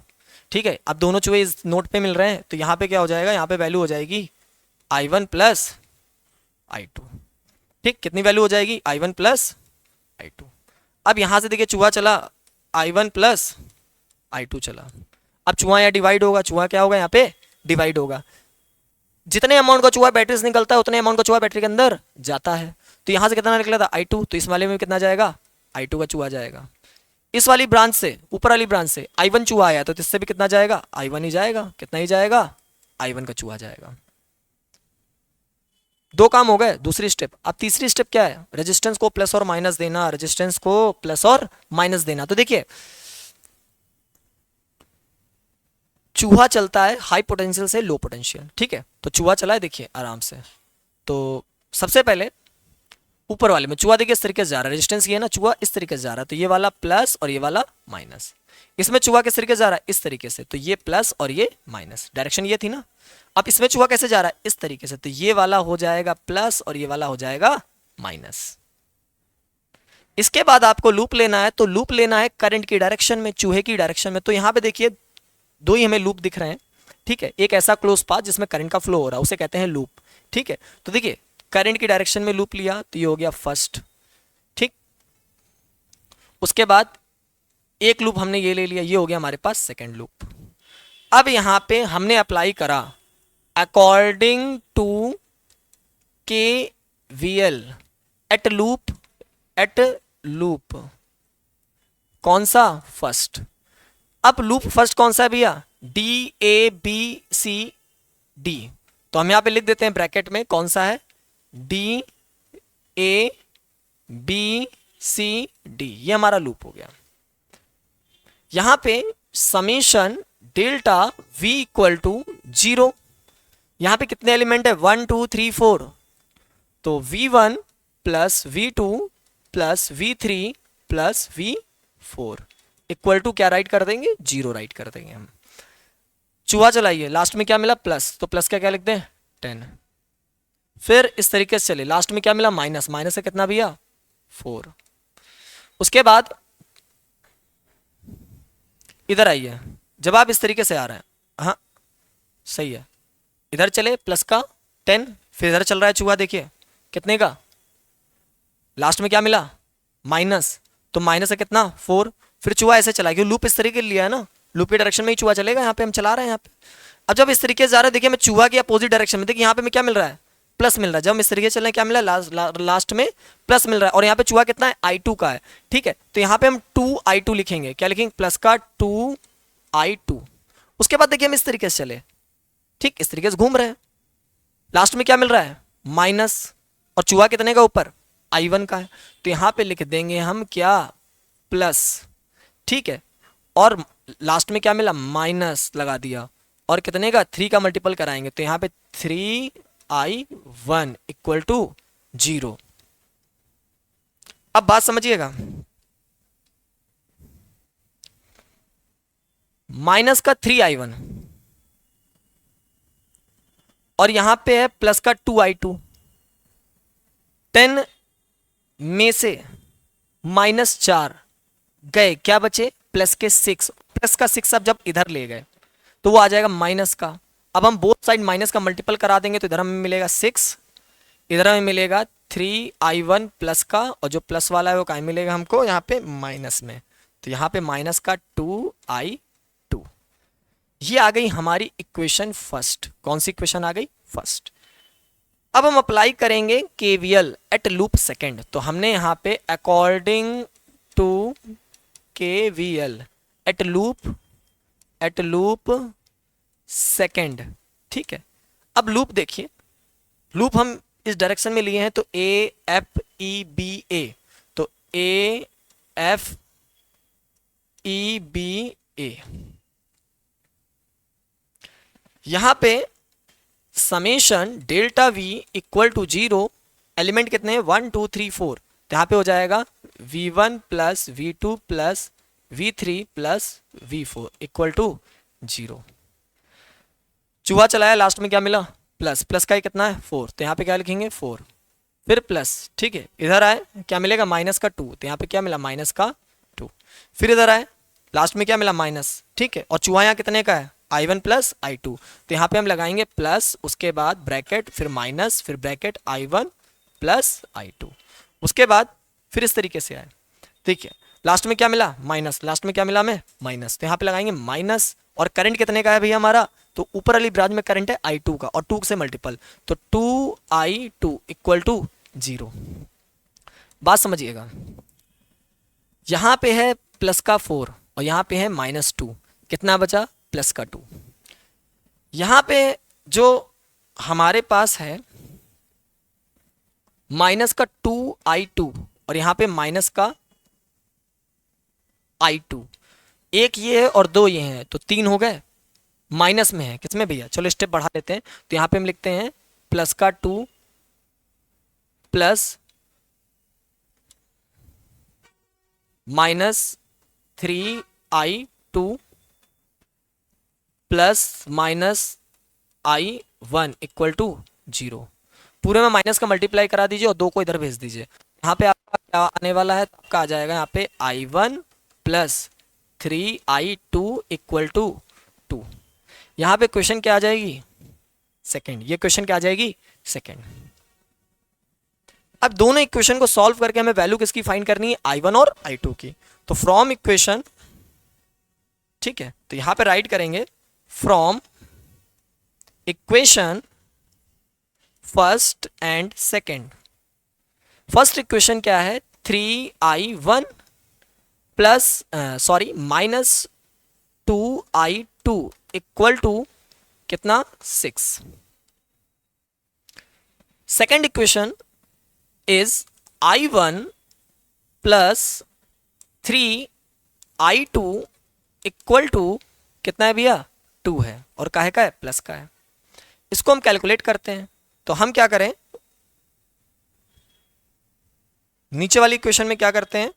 ठीक है। अब दोनों चूहे इस नोट पे मिल रहे हैं तो यहाँ पे क्या हो जाएगा, यहाँ पे वैल्यू हो जाएगी i1 प्लस i2। ठीक, कितनी वैल्यू हो जाएगी, i1 प्लस i2। अब यहाँ से देखिए चूहा चला i1 प्लस i2 चला। अब चूहा यहाँ डिवाइड होगा, चूहा क्या होगा यहाँ पे डिवाइड होगा। जितने अमाउंट का चूहा बैटरी से निकलता है उतने अमाउंट का चूहा बैटरी के अंदर जाता है। तो यहाँ से कितना निकला था i2, तो इस वाले में कितना जाएगा, i2 का चूहा जाएगा। इस वाली ब्रांच से, ऊपर वाली ब्रांच से i1 चूहा आया तो इससे भी कितना जाएगा, i1 ही जाएगा। कितना ही जाएगा, i1 का चूहा जाएगा। दो काम हो गए, दूसरी स्टेप। अब तीसरी स्टेप क्या है, रेजिस्टेंस को प्लस और माइनस देना, रेजिस्टेंस को प्लस और माइनस देना। तो देखिए चूहा चलता है हाई पोटेंशियल से लो पोटेंशियल, ठीक है। तो चूहा चला है देखिए आराम से। तो सबसे पहले ऊपर वाले में चूहा देखिए इस तरीके से जा रहा है, रेजिस्टेंस ये है ना, चूहा इस तरीके से जा रहा है, तो ये वाला प्लस और ये वाला माइनस। इसमें चूहा किस तरीके से जा रहा है, इस तरीके से, तो ये प्लस और ये माइनस, डायरेक्शन ये थी ना। अब इसमें चूहा कैसे जा रहा है, इस तरीके से, तो ये वाला हो जाएगा प्लस और ये वाला हो जाएगा माइनस। इसके बाद आपको लूप लेना है, तो लूप लेना है करंट की डायरेक्शन में, चूहे की डायरेक्शन में। तो यहाँ पे देखिए दो ही हमें लूप दिख रहे हैं, ठीक है। एक ऐसा क्लोज पाथ जिसमें करंट का फ्लो हो रहा है उसे कहते हैं लूप, ठीक है। तो देखिए करंट की डायरेक्शन में लूप लिया तो ये हो गया फर्स्ट, ठीक। उसके बाद एक लूप हमने ये ले लिया, ये हो गया हमारे पास सेकंड लूप। अब यहां पे हमने अप्लाई करा according to KVL at loop, कौन सा, फर्स्ट। अब लूप फर्स्ट कौन सा है भैया, DABCD, तो हम यहां पे लिख देते हैं ब्रैकेट में कौन सा है, DABCD, ये हमारा लूप हो गया। यहां पे summation delta V equal to 0। यहां पे कितने एलिमेंट है, 1 2 3 4, तो V1 plus V2 plus V3 plus V4 equal to क्या राइट कर देंगे, 0 राइट कर देंगे हम। चूहा चलाइए, लास्ट में क्या मिला, प्लस, तो प्लस क्या क्या लिख दें, 10। फिर इस तरीके से चले, लास्ट में क्या मिला माइनस, माइनस से कितना भैया 4। उसके बाद इधर आइए, जब आप इस तरीके से आ रहे हैं, हाँ सही है, इधर चले प्लस का 10, फिर इधर चल रहा है चूहा, देखिए कितने का, लास्ट में क्या मिला माइनस, तो माइनस है कितना 4, फिर चूहा ऐसे चला, क्योंकि लूप इस तरीके लिया है ना, लूप के डायरेक्शन में ही चूहा चलेगा, यहाँ पे हम चला रहे हैं यहाँ पे। अब जब इस तरीके से जा रहे हैं, देखिए मैं चूहा के अपोजिट डायरेक्शन में, देखिए यहाँ पे मैं क्या मिल रहा है प्लस मिल रहा है, जब हम इस तरीके से चल रहे हैं क्या मिला लास्ट में प्लस मिल रहा है, और यहाँ पे चूहा कितना है I2 का है, ठीक है, तो यहाँ पे हम 2I2 लिखेंगे, क्या लिखेंगे प्लस का 2I2। उसके बाद देखिए हम इस तरीके से चले, ठीक इस तरीके से घूम रहे हैं, लास्ट में क्या मिल रहा है माइनस, और चूहा कितने का ऊपर I1 का है, तो यहाँ पे लिख देंगे हम क्या प्लस, ठीक है, और लास्ट में क्या मिला माइनस लगा दिया, और कितने का 3 का मल्टीपल कराएंगे, तो यहाँ पे 3I1 इक्वल टू 0। अब बात समझिएगा, माइनस का 3I1 और यहां पे है प्लस का 2I2, 10 में से -4 गए, क्या बचे प्लस के 6, प्लस का 6 अब जब इधर ले गए तो वो आ जाएगा माइनस का, अब हम बोथ साइड माइनस का मल्टीपल करा देंगे, तो इधर हमें मिलेगा 6, इधर हमें मिलेगा 3I1 प्लस का, और जो प्लस वाला है वो कहाँ मिलेगा हमको यहाँ पे माइनस में, तो यहाँ पे माइनस का 2I2। ये आ गई हमारी इक्वेशन फर्स्ट, कौन सी इक्वेशन आ गई फर्स्ट। अब हम अप्लाई करेंगे KVL एट लूप सेकेंड, तो हमने यहाँ पे according to KVL at loop second, ठीक है। अब लूप देखिए, लूप हम इस डायरेक्शन में लिए हैं, तो AFEBA, तो AFEBA, यहां पे summation delta V equal to 0, element कितने हैं 1 2 3 4, तो यहाँ पे हो जाएगा V1 plus V2 plus V3 plus V4 equal to 0। चूहा चलाया, लास्ट में क्या मिला प्लस, प्लस का ही कितना है 4, तो यहाँ पे क्या लिखेंगे 4, फिर प्लस, ठीक है, इधर आए क्या मिलेगा माइनस का 2, तो यहाँ पे क्या मिला माइनस का 2, फिर इधर आए लास्ट में क्या मिला माइनस, ठीक है, और चूहा यहाँ कितने का है I1 प्लस I2, तो यहाँ पे हम लगाएंगे प्लस, उसके बाद ब्रैकेट, फिर माइनस, फिर ब्रैकेट I1 प्लस I2, उसके बाद फिर इस तरीके से आए, देखिए लास्ट में क्या मिला माइनस, लास्ट में क्या मिला हमें माइनस, तो यहाँ पे लगाएंगे माइनस, और करंट कितने का है भैया हमारा, तो ऊपर वाली ब्रांच में करंट है I2 का, और 2 से मल्टीपल, तो 2I2 इक्वल टू 0। बात समझिएगा, यहाँ पे है प्लस का 4 और यहाँ पे है -2, कितना बचा प्लस का 2, यहाँ पे जो हमारे पास है माइनस का 2I2 और यहाँ पे माइनस का I2, एक ये है और 2 ये हैं, तो 3 हो गए, माइनस में है किसमें भैया, चलो स्टेप बढ़ा लेते हैं, तो यहाँ पे हम लिखते हैं प्लस का 2 plus -3I2 plus -I1 equal to 0, पूरे में माइनस का मल्टीप्लाई करा दीजिए और 2 को इधर भेज दीजिए, यहाँ पे आपका क्या आने वाला है, तो आपका आ जाएगा यहाँ पे I1 plus 3I2 equal to 2, यहाँ पे क्वेश्चन क्या आ जाएगी सेकेंड, ये क्वेश्चन क्या आ जाएगी सेकेंड। अब दोनों इक्वेशन को सॉल्व करके हमें वैल्यू किसकी फाइंड करनी है I1 और I2 की, तो फ्रॉम इक्वेशन, ठीक है, तो यहां पे राइट करेंगे from equation first and second. First equation क्या है 3I1 plus sorry -2I2 equal to कितना 6। Second equation is I1 plus 3I2 equal to कितना है भैया 2 है, और काहे का है प्लस का है, इसको हम कैलकुलेट करते हैं, तो हम क्या करें नीचे वाली इक्वेशन में क्या करते हैं,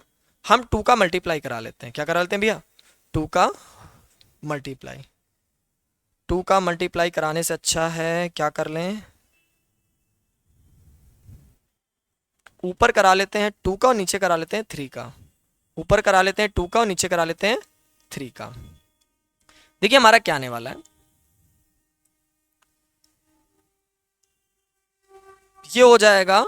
हम 2 का मल्टीप्लाई करा लेते हैं, क्या करा लेते हैं भैया 2 का मल्टीप्लाई, 2 का मल्टीप्लाई कराने से अच्छा है क्या कर लें ऊपर करा लेते हैं 2 का और नीचे करा लेते हैं 3 का, ऊपर करा लेते हैं 2 का और नीचे करा लेते हैं 3 का। देखिए हमारा क्या आने वाला है, ये हो जाएगा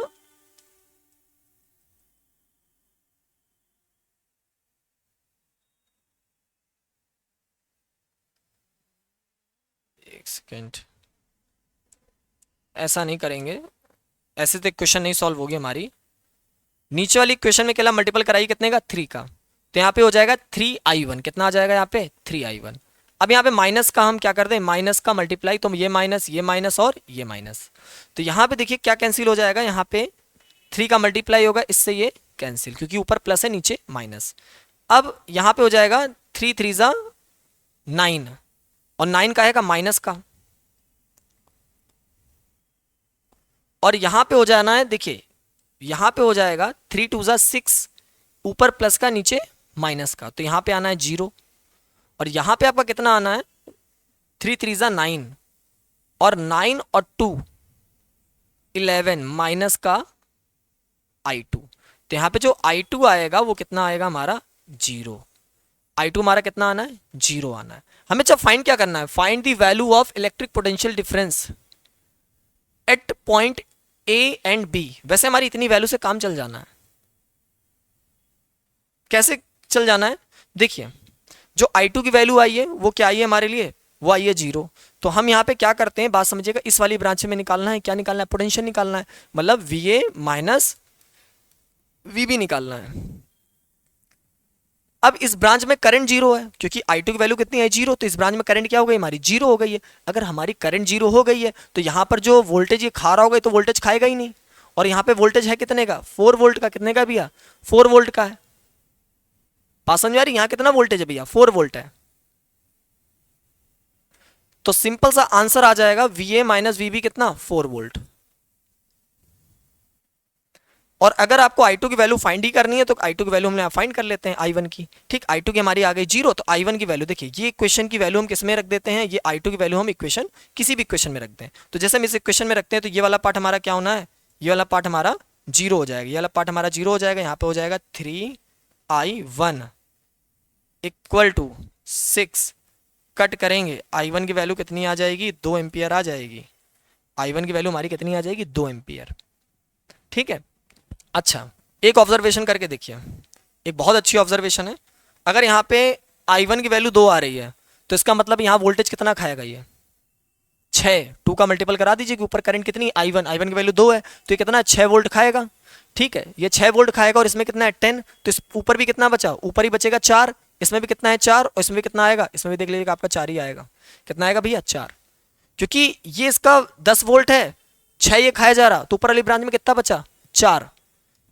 एक सेकेंड, ऐसा नहीं करेंगे, ऐसे तो क्वेश्चन नहीं सॉल्व होगी हमारी। नीचे वाली क्वेश्चन में क्या मल्टीपल कराई कितने का 3 का, तो यहाँ पे हो जाएगा 3i1, कितना आ जाएगा यहाँ पे 3i1। अब यहाँ पे माइनस का हम क्या कर दें, माइनस का मल्टीप्लाई, तो ये माइनस और ये माइनस, तो यहाँ पे देखिए क्या कैंसिल हो जाएगा, यहाँ पे 3 का मल्टीप्लाई होगा, इससे ये कैंसिल, क्योंकि ऊपर प्लस है नीचे माइनस। अब यहाँ पे हो जाएगा 3 3 जा 9, और 9 का आएगा माइनस का, और यहाँ पे हो जाना है, देखिए यहाँ पे हो जाएगा 3 2 जा 6, ऊपर प्लस का नीचे माइनस का, तो यहाँ पे आना है 0, और यहाँ पे आपका कितना आना है 3 3 जा 9, और 9 और 2 11 माइनस का i2, तो यहाँ पे जो i2 आएगा वो कितना आएगा हमारा 0, i2 हमारा कितना आना है 0 आना है। हमें जब फाइंड क्या करना है, find the value of electric potential difference at point A and B. वैसे हमारी इतनी वैल्यू से काम चल जाना है, कैसे चल जाना है, देखिए जो i2 की वैल्यू आई है वो क्या आई है हमारे लिए, वो आई है 0, तो हम यहाँ पे क्या करते हैं, बात समझिएगा, इस वाली ब्रांच में निकालना है, क्या निकालना है, पोटेंशियल निकालना है, मतलब VA माइनस VB निकालना है। अब इस ब्रांच में करंट 0 है, क्योंकि i2 की वैल्यू कितनी है 0, तो इस ब्रांच में करंट क्या हो गई हमारी 0 हो गई है। अगर हमारी करंट 0 हो गई है तो यहाँ पर जो वोल्टेज ये खा रहा होगा तो वोल्टेज खाएगा ही नहीं, और यहाँ पे वोल्टेज है कितने का 4 वोल्ट का, कितने का भैया 4 वोल्ट का है, बात समझ आ रही, यहाँ कितना वोल्टेज है भैया 4 वोल्ट है, तो सिंपल सा आंसर आ जाएगा VA माइनस VB कितना 4 वोल्ट। और अगर आपको i2 की वैल्यू फाइंड ही करनी है तो i2 की वैल्यू हम फाइंड कर लेते हैं i1 की, ठीक, i2 की हमारी आ गई 0, तो i1 की वैल्यू देखिए, ये इक्वेशन की वैल्यू हम किस में रख देते हैं, ये i2 की वैल्यू हम इक्वेशन किसी भी इक्वेशन में रख दें, तो जैसे हम इस इक्वेशन में रखते हैं तो ये वाला पार्ट हमारा क्या होना है, ये वाला पार्ट हमारा 0 हो जाएगा, ये वाला पार्ट हमारा 0 हो जाएगा, यहाँ पे हो जाएगा 3i1 इक्वल टू 6, कट करेंगे i1 की वैल्यू कितनी आ जाएगी 2 एम्पियर आ जाएगी, i1 की वैल्यू हमारी कितनी आ जाएगी 2 एम्पियर, ठीक है। अच्छा एक ऑब्जर्वेशन करके देखिए, एक बहुत अच्छी ऑब्जर्वेशन है, अगर यहाँ पे i1 की वैल्यू 2 आ रही है तो इसका मतलब यहाँ वोल्टेज कितना खाएगा, ये 6, 2 का मल्टीपल करा दीजिए कि ऊपर करंट कितनी i1 की वैल्यू 2 है तो ये कितना 6 वोल्ट खाएगा, ठीक है, ये 6 वोल्ट खाएगा, और इसमें कितना है 10, तो इस ऊपर भी कितना बचा, ऊपर ही बचेगा 4, इसमें भी कितना है 4, और इसमें भी कितना आएगा, इसमें भी देख लीजिएगा आपका 4 ही आएगा, कितना आएगा भैया 4, क्योंकि ये इसका 10 वोल्ट है, 6 ये खाया जा रहा, तो ऊपर वाली ब्रांच में कितना बचा 4,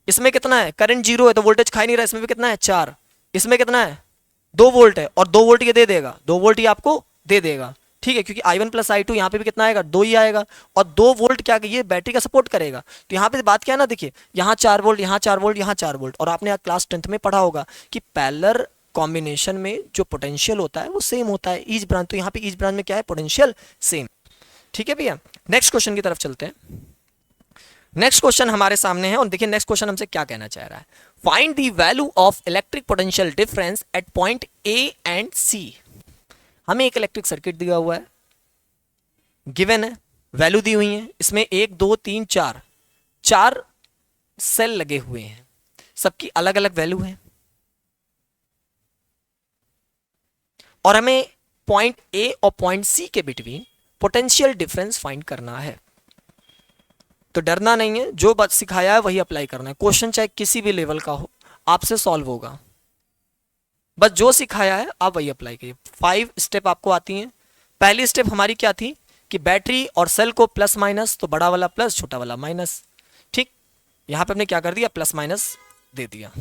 इसमें कितना है करंट 0 है तो वोल्टेज खा नहीं रहा, इसमें भी कितना है 4, इसमें कितना है 2 वोल्ट है, और 2 वोल्ट ये दे देगा, 2 वोल्ट ये आपको दे देगा, ठीक है, क्योंकि i1 प्लस i2 यहाँ पे भी कितना आएगा 2 ही आएगा, और 2 वोल्ट क्या ये बैटरी का सपोर्ट करेगा, तो यहाँ पे बात क्या है ना, देखिए यहाँ 4 वोल्ट, यहाँ 4 वोल्ट, यहाँ 4 वोल्ट, और आपने क्लास 10th में पढ़ा होगा कि पैरेलल कॉम्बिनेशन में जो पोटेंशियल होता है वो सेम होता है ईच ब्रांच, तो यहाँ पे ईच ब्रांच में क्या है पोटेंशियल सेम, ठीक है भैया। नेक्स्ट क्वेश्चन की तरफ चलते हैं, नेक्स्ट क्वेश्चन हमारे सामने है, और देखिए नेक्स्ट क्वेश्चन हमसे क्या कहना चाह रहा है, find the value of electric potential difference at point A and C. हमें एक इलेक्ट्रिक सर्किट दिया हुआ है, गिवन है, वैल्यू दी हुई है, इसमें 1 2 3 4 सेल लगे हुए हैं, सबकी अलग अलग वैल्यू है, और हमें पॉइंट ए और पॉइंट सी के बिटवीन पोटेंशियल डिफरेंस फाइंड करना है। तो डरना नहीं है, जो बात सिखाया है वही अप्लाई करना है, क्वेश्चन चाहे किसी भी लेवल का हो आपसे सॉल्व होगा, बस जो सिखाया है आप वही अप्लाई करिए। 5 स्टेप आपको आती हैं। पहली स्टेप हमारी क्या थी कि बैटरी और सेल को प्लस माइनस, तो बड़ा वाला प्लस छोटा वाला माइनस, ठीक, यहाँ पे हमने क्या कर दिया प्लस माइनस दे दिया।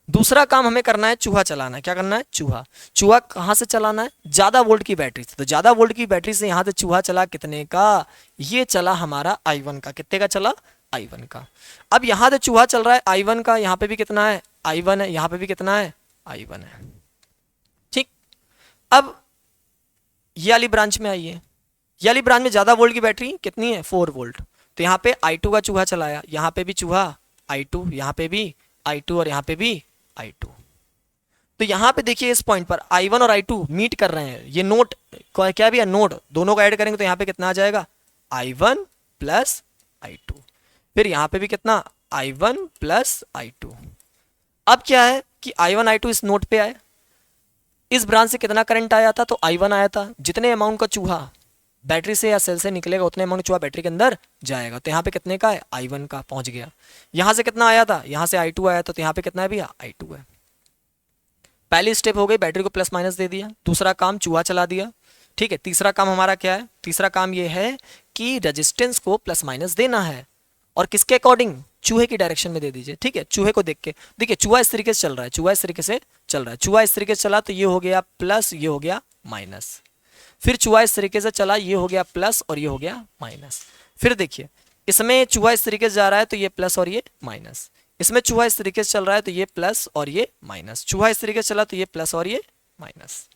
दूसरा काम हमें करना है चूहा चलाना है, क्या करना है चूहा कहाँ से चलाना है, ज्यादा वोल्ट की बैटरी से, तो ज्यादा वोल्ट की बैटरी से यहाँ से चूहा चला कितने का, ये चला हमारा i1 का, कितने का चला i1 का। अब यहाँ से चूहा चल रहा है i1 का, यहाँ पे भी कितना है i1 है, यहाँ पे भी कितना है i1 है, ठीक। अब ये वाली ब्रांच में आइए, ये वाली ब्रांच में ज्यादा वोल्ट की बैटरी कितनी है 4 वोल्ट, तो यहाँ पे i2 का चूहा चलाया, यहाँ पे भी चूहा I2, यहाँ पे भी I2 और यहाँ पे भी I2। तो यहाँ पे देखिए इस पॉइंट पर I1 और I2 मीट कर रहे हैं, ये नोट क्या भी है, नोड, दोनों को ऐड करेंगे तो यहाँ पे कितना आ जाएगा I1 प्लस I2। फिर यहाँ पे भी कितना I1 प्लस I2। अब क्या है कि I1 I2 इस नोट पे आए, इस ब्रांच से कितना करंट आया था, तो I1 आया था। जितने अमाउंट का चूहा बैटरी से या सेल से निकलेगा उतने अमाउंट चूहा बैटरी के अंदर जाएगा। तो यहाँ पे कितने का है I1 का पहुंच गया। यहाँ से कितना आया था, यहाँ से I2 आया था, तो यहाँ पे कितना है भैया I2 है। पहली स्टेप हो गई, बैटरी को प्लस माइनस दे दिया, दूसरा काम चूहा चला दिया। ठीक है, तीसरा काम हमारा क्या है, तीसरा काम ये है कि रेजिस्टेंस को प्लस माइनस देना है, और किसके अकॉर्डिंग, चूहे की डायरेक्शन में दे दीजिए। ठीक है, चूहे को देख के, देखिए चूहा इस तरीके से चल रहा है, चूहा इस तरीके से चल रहा है, चूहा इस तरीके से चला तो ये हो गया प्लस, ये हो गया माइनस। फिर चूहा इस तरीके से चला, ये हो गया प्लस और ये हो गया माइनस। फिर देखिए इसमें चूहा इस तरीके से जा रहा है तो ये प्लस और ये माइनस, इसमें चूहा इस तरीके से चल रहा है तो ये प्लस और ये माइनस, चूहा इस तरीके से चला तो ये प्लस और ये माइनस।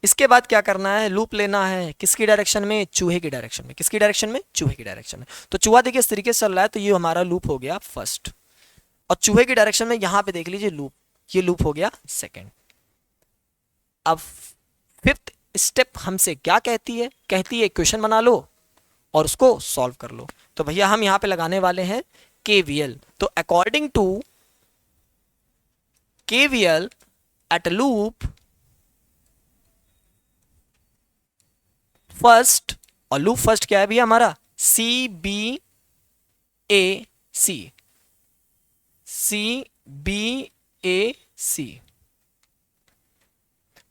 इसके बाद क्या करना है, लूप लेना है, किसकी डायरेक्शन में, चूहे की डायरेक्शन में। किसकी डायरेक्शन में, चूहे की डायरेक्शन में। तो चूहा देखिए इस तरीके से चल रहा है तो ये हमारा लूप हो गया फर्स्ट, और चूहे की डायरेक्शन में यहां पे देख लीजिए लूप, ये लूप हो गया सेकंड। अब फिफ्थ स्टेप हमसे क्या कहती है, कहती है इक्वेशन बना लो और उसको सॉल्व कर लो। तो भैया हम यहां पे लगाने वाले हैं KVL। तो according to KVL at loop first, और लूप फर्स्ट क्या है भैया हमारा CBAC, CBAC।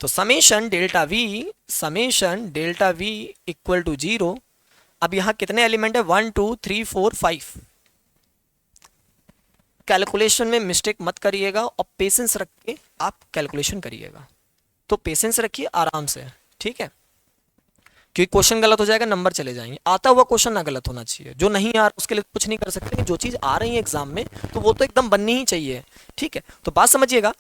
तो summation delta V equal to 0। अब यहां कितने एलिमेंट है, 1 2 3 4 5। कैलकुलेशन में मिस्टेक मत करिएगा और पेशेंस रख के आप कैलकुलेशन करिएगा। तो पेशेंस रखिए आराम से, ठीक है, क्योंकि क्वेश्चन गलत हो जाएगा, नंबर चले जाएंगे। आता हुआ क्वेश्चन ना गलत होना चाहिए, जो नहीं आ रहा उसके लिए कुछ नहीं कर सकते, जो चीज आ रही है एग्जाम में तो वो तो एकदम बननी ही चाहिए। ठीक है, तो बात समझिएगा,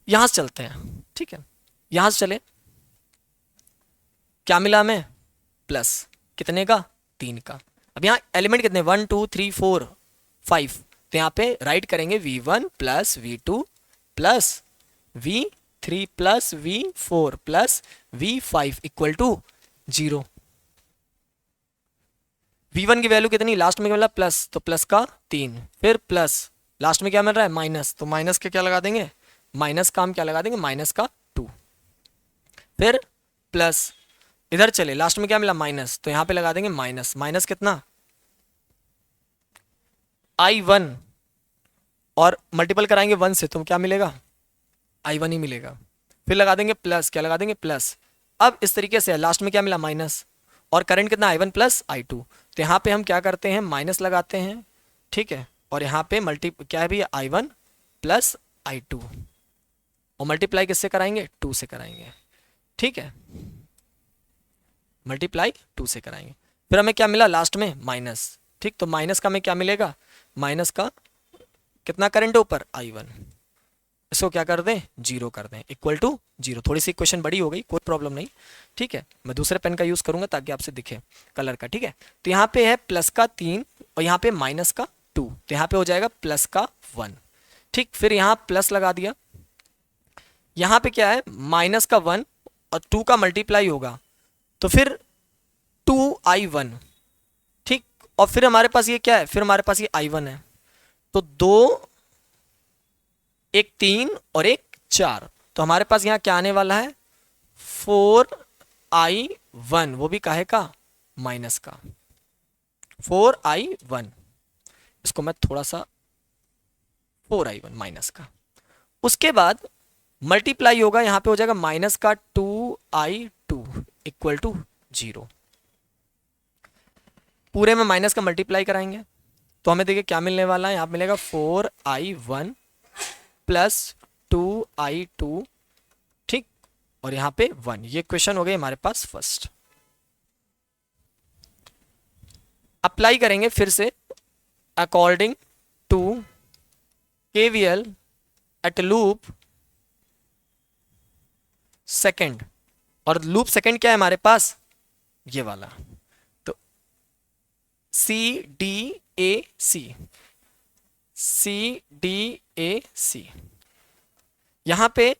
यहां से चलते हैं। ठीक है, यहां से चले, क्या मिला हमें, प्लस कितने का, 3 का। अब यहाँ एलिमेंट कितने, 1 2 3 4 5। तो यहाँ पे राइट करेंगे V1 plus V2 plus V3 plus V4 plus V5 equal to 0। V1 की वैल्यू कितनी, लास्ट में क्या मिला प्लस, तो प्लस का 3, फिर प्लस लास्ट में क्या मिल रहा है माइनस, तो माइनस के क्या लगा देंगे, माइनस का हम क्या लगा देंगे, माइनस का 2, फिर प्लस, इधर चले लास्ट में क्या मिला माइनस, तो यहां पे लगा देंगे माइनस, माइनस कितना I1 और मल्टीपल कराएंगे 1 से तो क्या मिलेगा, I1 ही मिलेगा। फिर लगा देंगे प्लस, क्या लगा देंगे प्लस। अब इस तरीके से लास्ट में क्या मिला माइनस, और करंट कितना I1 प्लस I2। तो यहाँ पे हम क्या करते हैं, माइनस लगाते हैं, ठीक है, और यहाँ पे क्या है भी I1 प्लस I2, और मल्टीप्लाई किससे कराएंगे, 2 से कराएंगे। ठीक है, मल्टीप्लाई 2 से कराएंगे। फिर हमें क्या मिला लास्ट में माइनस। ठीक, तो माइनस का हमें क्या मिलेगा, माइनस का कितना करंट है ऊपर I1, इसको क्या कर दें, 0 कर दें, इक्वल टू 0। थोड़ी सी इक्वेशन बड़ी हो गई, कोई प्रॉब्लम नहीं। ठीक है, मैं दूसरे पेन का यूज करूंगा ताकि आपसे दिखे कलर का। ठीक है, तो यहाँ पे है प्लस का 3 और यहाँ पे माइनस का 2, तो यहाँ पे हो जाएगा प्लस का 1। ठीक, फिर यहाँ प्लस लगा दिया, यहाँ पे क्या है माइनस का 1 और 2 का मल्टीप्लाई होगा तो फिर 2I1। ठीक, और फिर हमारे पास ये क्या है, फिर हमारे पास ये I1 है, तो 2, एक 3 और एक 4, तो हमारे पास यहाँ क्या आने वाला है 4I1, वो भी काहे का, माइनस का 4I1। इसको मैं थोड़ा सा 4I1 माइनस का, उसके बाद मल्टीप्लाई होगा, यहाँ पे हो जाएगा माइनस का 2I2 इक्वल टू 0। पूरे में माइनस का मल्टीप्लाई कराएंगे तो हमें देखिए क्या मिलने वाला है, यहाँ मिलेगा 4I1 प्लस 2I2। ठीक, और यहाँ पे 1। ये क्वेश्चन हो गए हमारे पास फर्स्ट। अप्लाई करेंगे फिर से according to KVL at loop second, और लूप सेकंड क्या है हमारे पास, ये वाला, तो CDAC। CDAC। यहाँ पे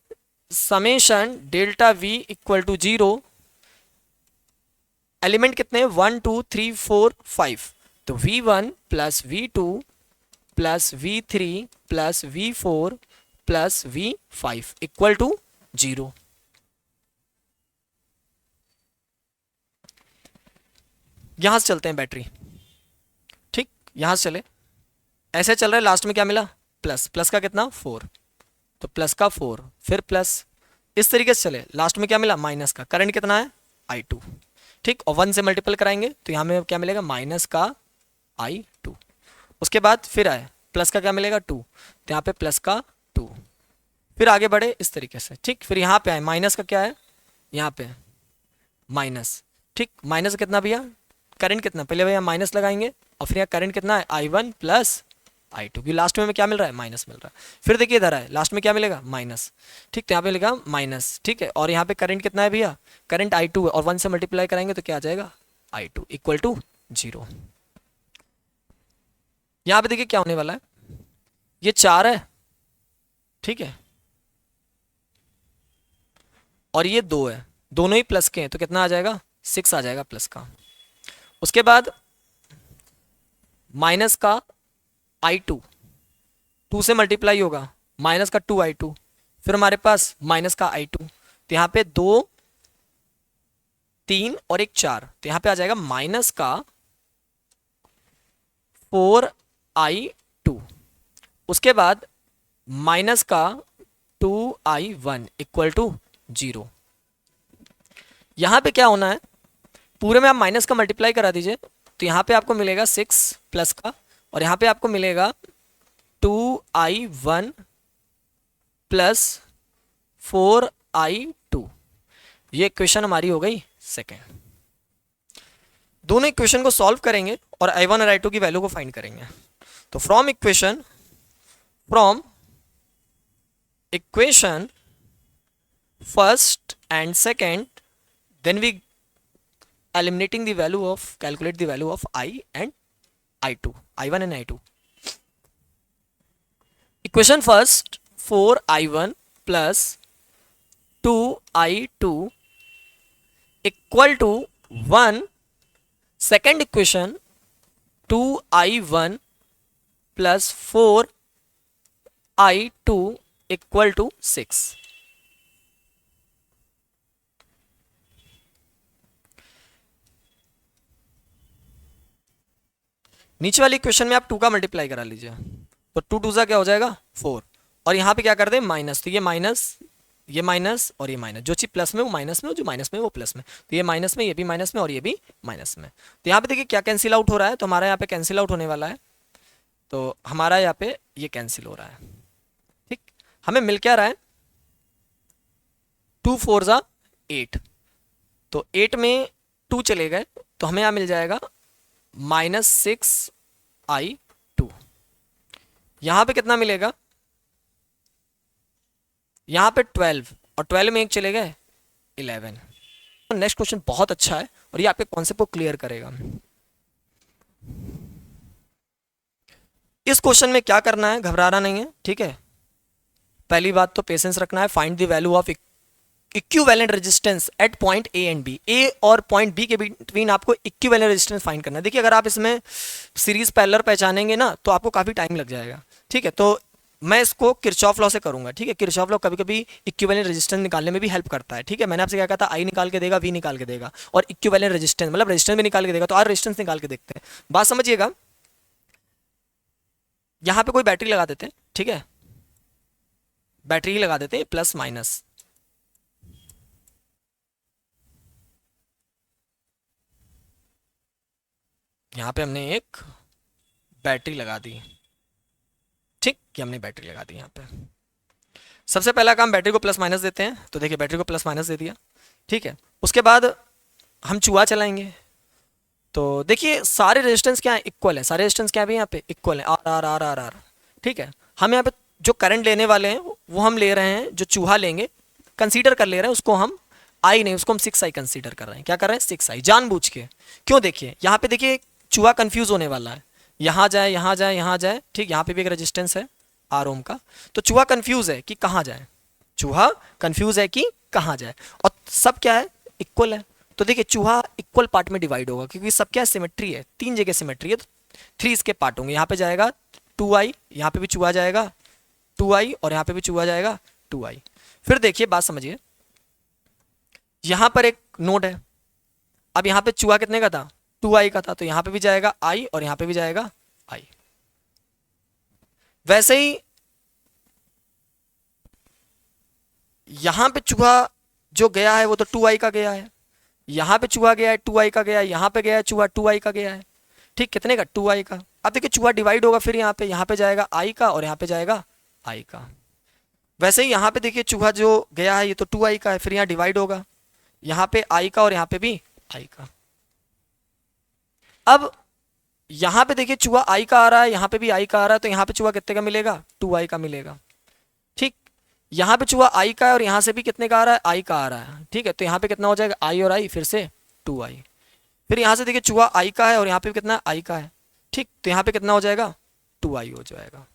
summation delta V equal to 0, element कितने हैं 1 2 3 4 5, तो V1 plus V2 plus V3 plus V4 plus V5 equal to 0। यहां से चलते हैं बैटरी, ठीक, यहां से चले, ऐसे चल रहा है, लास्ट में क्या मिला प्लस, प्लस का कितना 4, तो प्लस का 4 फिर प्लस, इस तरीके से चले, लास्ट में क्या मिला माइनस का, करंट कितना है I2, ठीक, और 1 से मल्टीपल कराएंगे तो यहाँ में क्या मिलेगा माइनस का I2। उसके बाद फिर आए प्लस का क्या मिलेगा 2, तो यहाँ पे प्लस का 2, फिर आगे बढ़े इस तरीके से, ठीक, फिर यहाँ पे आए माइनस का क्या है, यहाँ पे माइनस, ठीक, माइनस कितना भैया करंट कितना, पहले भैया माइनस लगाएंगे और फिर यहाँ करंट कितना है I1 प्लस I2, क्योंकि लास्ट में क्या मिल रहा है माइनस मिल रहा है, फिर देखिए इधर है लास्ट में क्या मिलेगा माइनस, ठीक, तो यहाँ पे लिखा माइनस, ठीक है, और यहाँ पे करंट कितना है भैया, करंट I2 है, और 1 से मल्टीप्लाई कराएंगे तो क्या आ जाएगा I2 इक्वल टू 0। यहाँ पे देखिए क्या होने वाला है, ये 4 है, ठीक है, और ये 2 है, दोनों ही प्लस के हैं, तो कितना आ जाएगा 6 आ जाएगा प्लस का। उसके बाद माइनस का I2 2 से मल्टीप्लाई होगा, माइनस का 2I2, फिर हमारे पास माइनस का I2, तो यहाँ पे 2 3 और एक 4, तो यहाँ पे आ जाएगा माइनस का 4I2। उसके बाद माइनस का 2I1 इक्वल टू 0। यहाँ पे क्या होना है, पूरे में आप माइनस का मल्टीप्लाई करा दीजिए, तो यहाँ पे आपको मिलेगा 6 प्लस का, और यहाँ पे आपको मिलेगा 2I1 प्लस 4I2। ये इक्वेशन हमारी हो गई सेकेंड। दोनों इक्वेशन को सॉल्व करेंगे और I1 और I2 की वैल्यू को फाइंड करेंगे। तो from equation first and second, then we eliminating the value of, calculate the value of I and I2, I1 and I2. Equation first 4I1 plus 2I2 equal to 1. Second equation 2I1 plus 4I2 equal to 6. नीचे वाली equation में आप 2 का multiply करा लीजिए, तो 2 2 सा क्या हो जाएगा 4, और यहाँ पे क्या कर दे माइनस, तो ये माइनस और ये माइनस, जो चीज प्लस में वो माइनस में, जो माइनस में वो प्लस में, तो ये माइनस में, ये भी माइनस में और ये भी माइनस में। तो यहाँ पे देखिए क्या कैंसिल आउट हो रहा है, तो हमारा यहाँ पे कैंसिल आउट होने वाला है, तो हमारा यहाँ पे ये कैंसिल हो रहा है, ठीक, हमें मिल क्या रहा है 2 4 ज़ा 8, तो 8 में 2 चले गए, तो हमें यहाँ मिल जाएगा -6I2। यहां पे कितना मिलेगा, यहां पे 12, और 12 में एक चले गए 11। तो नेक्स्ट क्वेश्चन बहुत अच्छा है और ये आपके कॉन्सेप्ट को क्लियर करेगा। इस क्वेश्चन में क्या करना है, घबराना नहीं है, ठीक है, पहली बात तो पेशेंस रखना है। Find the value of equivalent resistance at point A and B, A और पॉइंट बी के बिटवीन आपको इक्विवेलेंट रेजिस्टेंस फाइंड करना है। देखिए अगर आप इसमें सीरीज पैरेलल पहचानेंगे ना तो आपको काफ़ी टाइम लग जाएगा, ठीक है, तो मैं इसको किरचॉफ लॉ से करूंगा, ठीक है, किरचॉफ लॉ कभी कभी इक्विवेलेंट रेजिस्टेंस निकालने में भी हेल्प करता है, ठीक है, मैंने आपसे क्या कहा था आई निकाल के देगा, वी निकाल के देगा, और इक्विवेलेंट रेजिस्टेंस मतलब रेजिस्टेंस भी निकाल के देगा, तो आज रेजिस्टेंस निकाल के देखते हैं। बात समझिएगा, यहाँ पे कोई बैटरी लगा देते हैं, ठीक है, बैटरी ही लगा देते हैं प्लस माइनस, यहाँ पे हमने एक बैटरी लगा दी, ठीक, कि हमने बैटरी लगा दी यहाँ पे। सबसे पहला काम बैटरी को प्लस माइनस देते हैं, तो देखिए बैटरी को प्लस माइनस दे दिया, ठीक है, उसके बाद हम चूहा चलाएंगे, तो देखिए सारे रेजिस्टेंस क्या है इक्वल है, सारे रेजिस्टेंस क्या है यहाँ पे इक्वल है, R R R R R, ठीक है, हम यहाँ पे जो करंट लेने वाले हैं वो हम ले रहे हैं, जो चूहा लेंगे कंसीडर कर ले रहे हैं उसको हम आई नहीं, उसको हम 6I कंसीडर कर रहे हैं। क्या कर रहे हैं 6I जानबूझ के, क्यों, देखिए यहाँ पे देखिए चूहा कंफ्यूज होने वाला है, यहाँ जाए, यहाँ जाए, यहाँ जाए, ठीक, यहाँ पे भी एक रेजिस्टेंस है आर ओम का। तो चूहा कंफ्यूज है कि कहाँ जाए, चूहा कंफ्यूज है कि कहाँ जाए, और सब क्या है, इक्वल है। तो देखिए चूहा इक्वल पार्ट में डिवाइड होगा, क्योंकि सब क्या सिमेट्री है, 3 जगह सिमेट्री है, तो 3 इसके पार्ट होंगे। यहाँ पे जाएगा 2i, यहाँ पे भी चूहा जाएगा 2i, और यहाँ पे भी चूहा जाएगा 2i। फिर देखिए बात समझिए, यहाँ पर एक नोड है, अब यहाँ पे चूहा कितने का था, 2i का था, तो यहाँ पे भी जाएगा i और यहाँ पे भी जाएगा i। वैसे ही यहाँ पे चूहा जो गया है वो तो 2i का गया है, यहाँ पे चूहा गया है 2i का गया है, यहाँ पे गया है चूहा 2i का गया है, ठीक, कितने का, 2i का। अब देखिए चूहा डिवाइड होगा, फिर यहाँ पे जाएगा i का और यहाँ पे जाएगा i का। वैसे ही यहाँ पे देखिए चूहा जो गया है ये तो 2i का है, फिर यहाँ डिवाइड होगा, यहाँ पे i का और यहाँ पे भी i का। अब यहाँ पे देखिए चूहा i का आ रहा है, यहाँ पे भी i का आ रहा है, तो यहाँ पे चूहा कितने का मिलेगा, 2i का मिलेगा, ठीक। यहाँ पे चूहा i का है और यहाँ से भी कितने का आ रहा है, i का आ रहा है, ठीक है, तो यहाँ पे कितना हो जाएगा, i और i फिर से 2i। फिर यहाँ से देखिए चूहा i का है और यहाँ पे कितना i का है, ठीक, तो यहाँ पे कितना हो जाएगा, 2i हो जाएगा।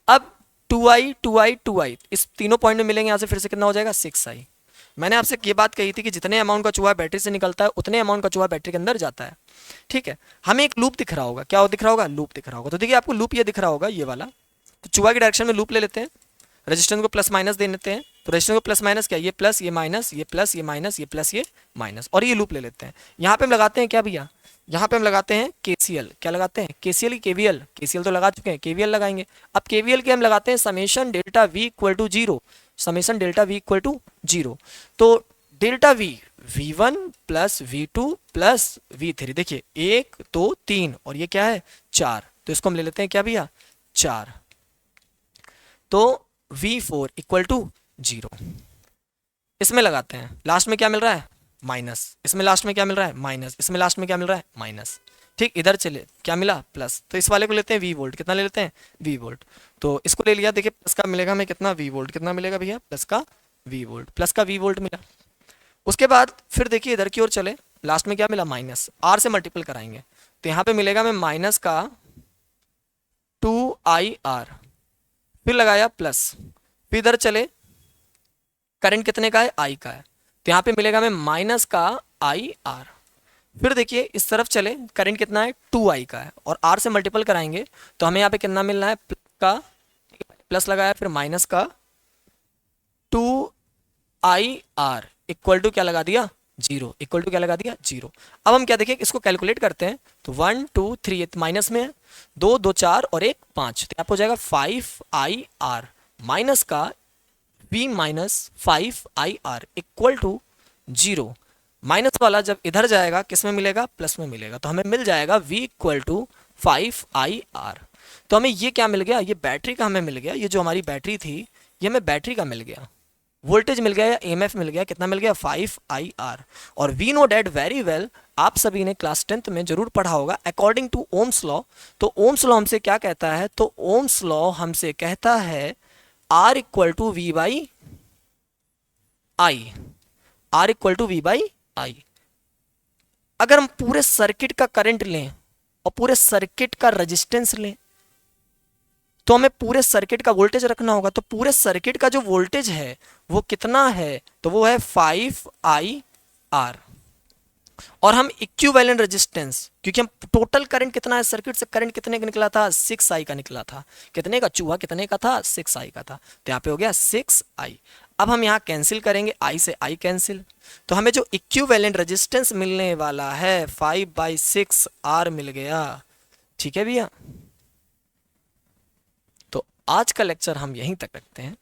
अब 2i 2i 2i इस तीनों पॉइंट में मिलेंगे, यहाँ से फिर से कितना हो जाएगा, 6i। मैंने आपसे ये बात कही थी कि जितने अमाउंट का चूहा बैटरी से निकलता है उतने अमाउंट का चूहा बैटरी के अंदर जाता है, ठीक है। हमें एक लूप दिख रहा होगा, क्या दिख रहा होगा, लूप दिख रहा होगा। तो देखिए आपको लूप ये दिख रहा होगा, ये वाला, तो चूहा की डायरेक्शन में लूप ले लेते हैं, रेजिस्टेंस को प्लस माइनस दे देते हैं, तो रेजिस्टेंस को प्लस माइनस क्या, ये प्लस ये माइनस, ये प्लस ये माइनस, ये प्लस ये माइनस, और ये लूप ले लेते हैं। यहाँ पे हम लगाते हैं क्या भैया, यहाँ पे हम लगाते हैं KCL, क्या लगाते हैं, KCL की KVL, KCL तो लगा चुके हैं, KVL लगाएंगे। अब KVL के हम लगाते हैं summation delta V equal to 0, summation delta V equal to 0। तो delta V V1 plus V2 plus V3, देखिए 1 2 3 और ये क्या है 4, तो इसको हम ले लेते हैं क्या भैया 4, तो V4 इक्वल टू 0। इसमें लगाते हैं, लास्ट में क्या मिल रहा है, माइनस, इसमें लास्ट में क्या मिल रहा है, माइनस, इसमें लास्ट में क्या मिल रहा है, माइनस, ठीक। इधर चले क्या मिला, प्लस, तो इस वाले को लेते हैं V वोल्ट, कितना ले लेते हैं, V वोल्ट, तो इसको ले लिया, देखिए प्लस का मिलेगा हमें कितना, V वोल्ट, कितना मिलेगा भैया, प्लस का V वोल्ट, प्लस का V वोल्ट मिला। उसके बाद फिर देखिए इधर की ओर चले, लास्ट में क्या मिला, माइनस, R से मल्टीपल कराएंगे, तो यहाँ पे मिलेगा हमें माइनस का 2IR, फिर लगाया प्लस, फिर इधर चले, करंट कितने का है, I का है, तो यहाँ पे मिलेगा हमें माइनस का IR। फिर देखिए इस तरफ चले, करंट कितना है, 2I का है, और R से मल्टीपल कराएंगे तो हमें यहाँ पे कितना मिलना है, प्लस लगाया, फिर माइनस का 2IR इक्वल टू क्या लगा दिया, 0, इक्वल टू क्या लगा दिया, 0। अब हम क्या देखिए इसको कैलकुलेट करते हैं, तो 1 2 3 माइनस में है, 2 2 4 और 1 5, तो आपको हो जाएगा 5IR माइनस का V minus 5IR equal to 0। Minus वाला जब इधर जाएगा किस में मिलेगा, प्लस में मिलेगा, तो हमें मिल जाएगा V इक्वल टू 5IR। तो हमें ये क्या मिल गया, ये बैटरी का हमें मिल गया, ये जो हमारी बैटरी थी ये हमें बैटरी का मिल गया, वोल्टेज मिल गया या EMF मिल गया, कितना मिल गया, 5IR। और we know that very well, आप सभी ने क्लास 10th में जरूर पढ़ा होगा, अकॉर्डिंग टू ओम्स लॉ। तो ओम्स लॉ हमसे क्या कहता है, तो ओम्स लॉ हमसे कहता है R equal to V by I, R equal to V by I. अगर हम पूरे सर्किट का करंट लें और पूरे सर्किट का रेजिस्टेंस लें तो हमें पूरे सर्किट का वोल्टेज रखना होगा, तो पूरे सर्किट का जो वोल्टेज है वो कितना है, तो वो है 5IR। और हम इक्विवेलेंट रेजिस्टेंस, क्योंकि हम टोटल करंट कितना है, सर्किट से करंट कितने का निकला था, 6I का निकला था, कितने का, चूहा कितने का था, 6I का था, तो यहाँ पे हो गया 6I। अब हम यहाँ कैंसिल करेंगे, I से I कैंसिल, तो हमें जो इक्विवेलेंट रेजिस्टेंस मिलने वाला है 5/6R मिल गया, ठीक है भैया। तो आज का लेक्चर हम यहीं तक रखते हैं।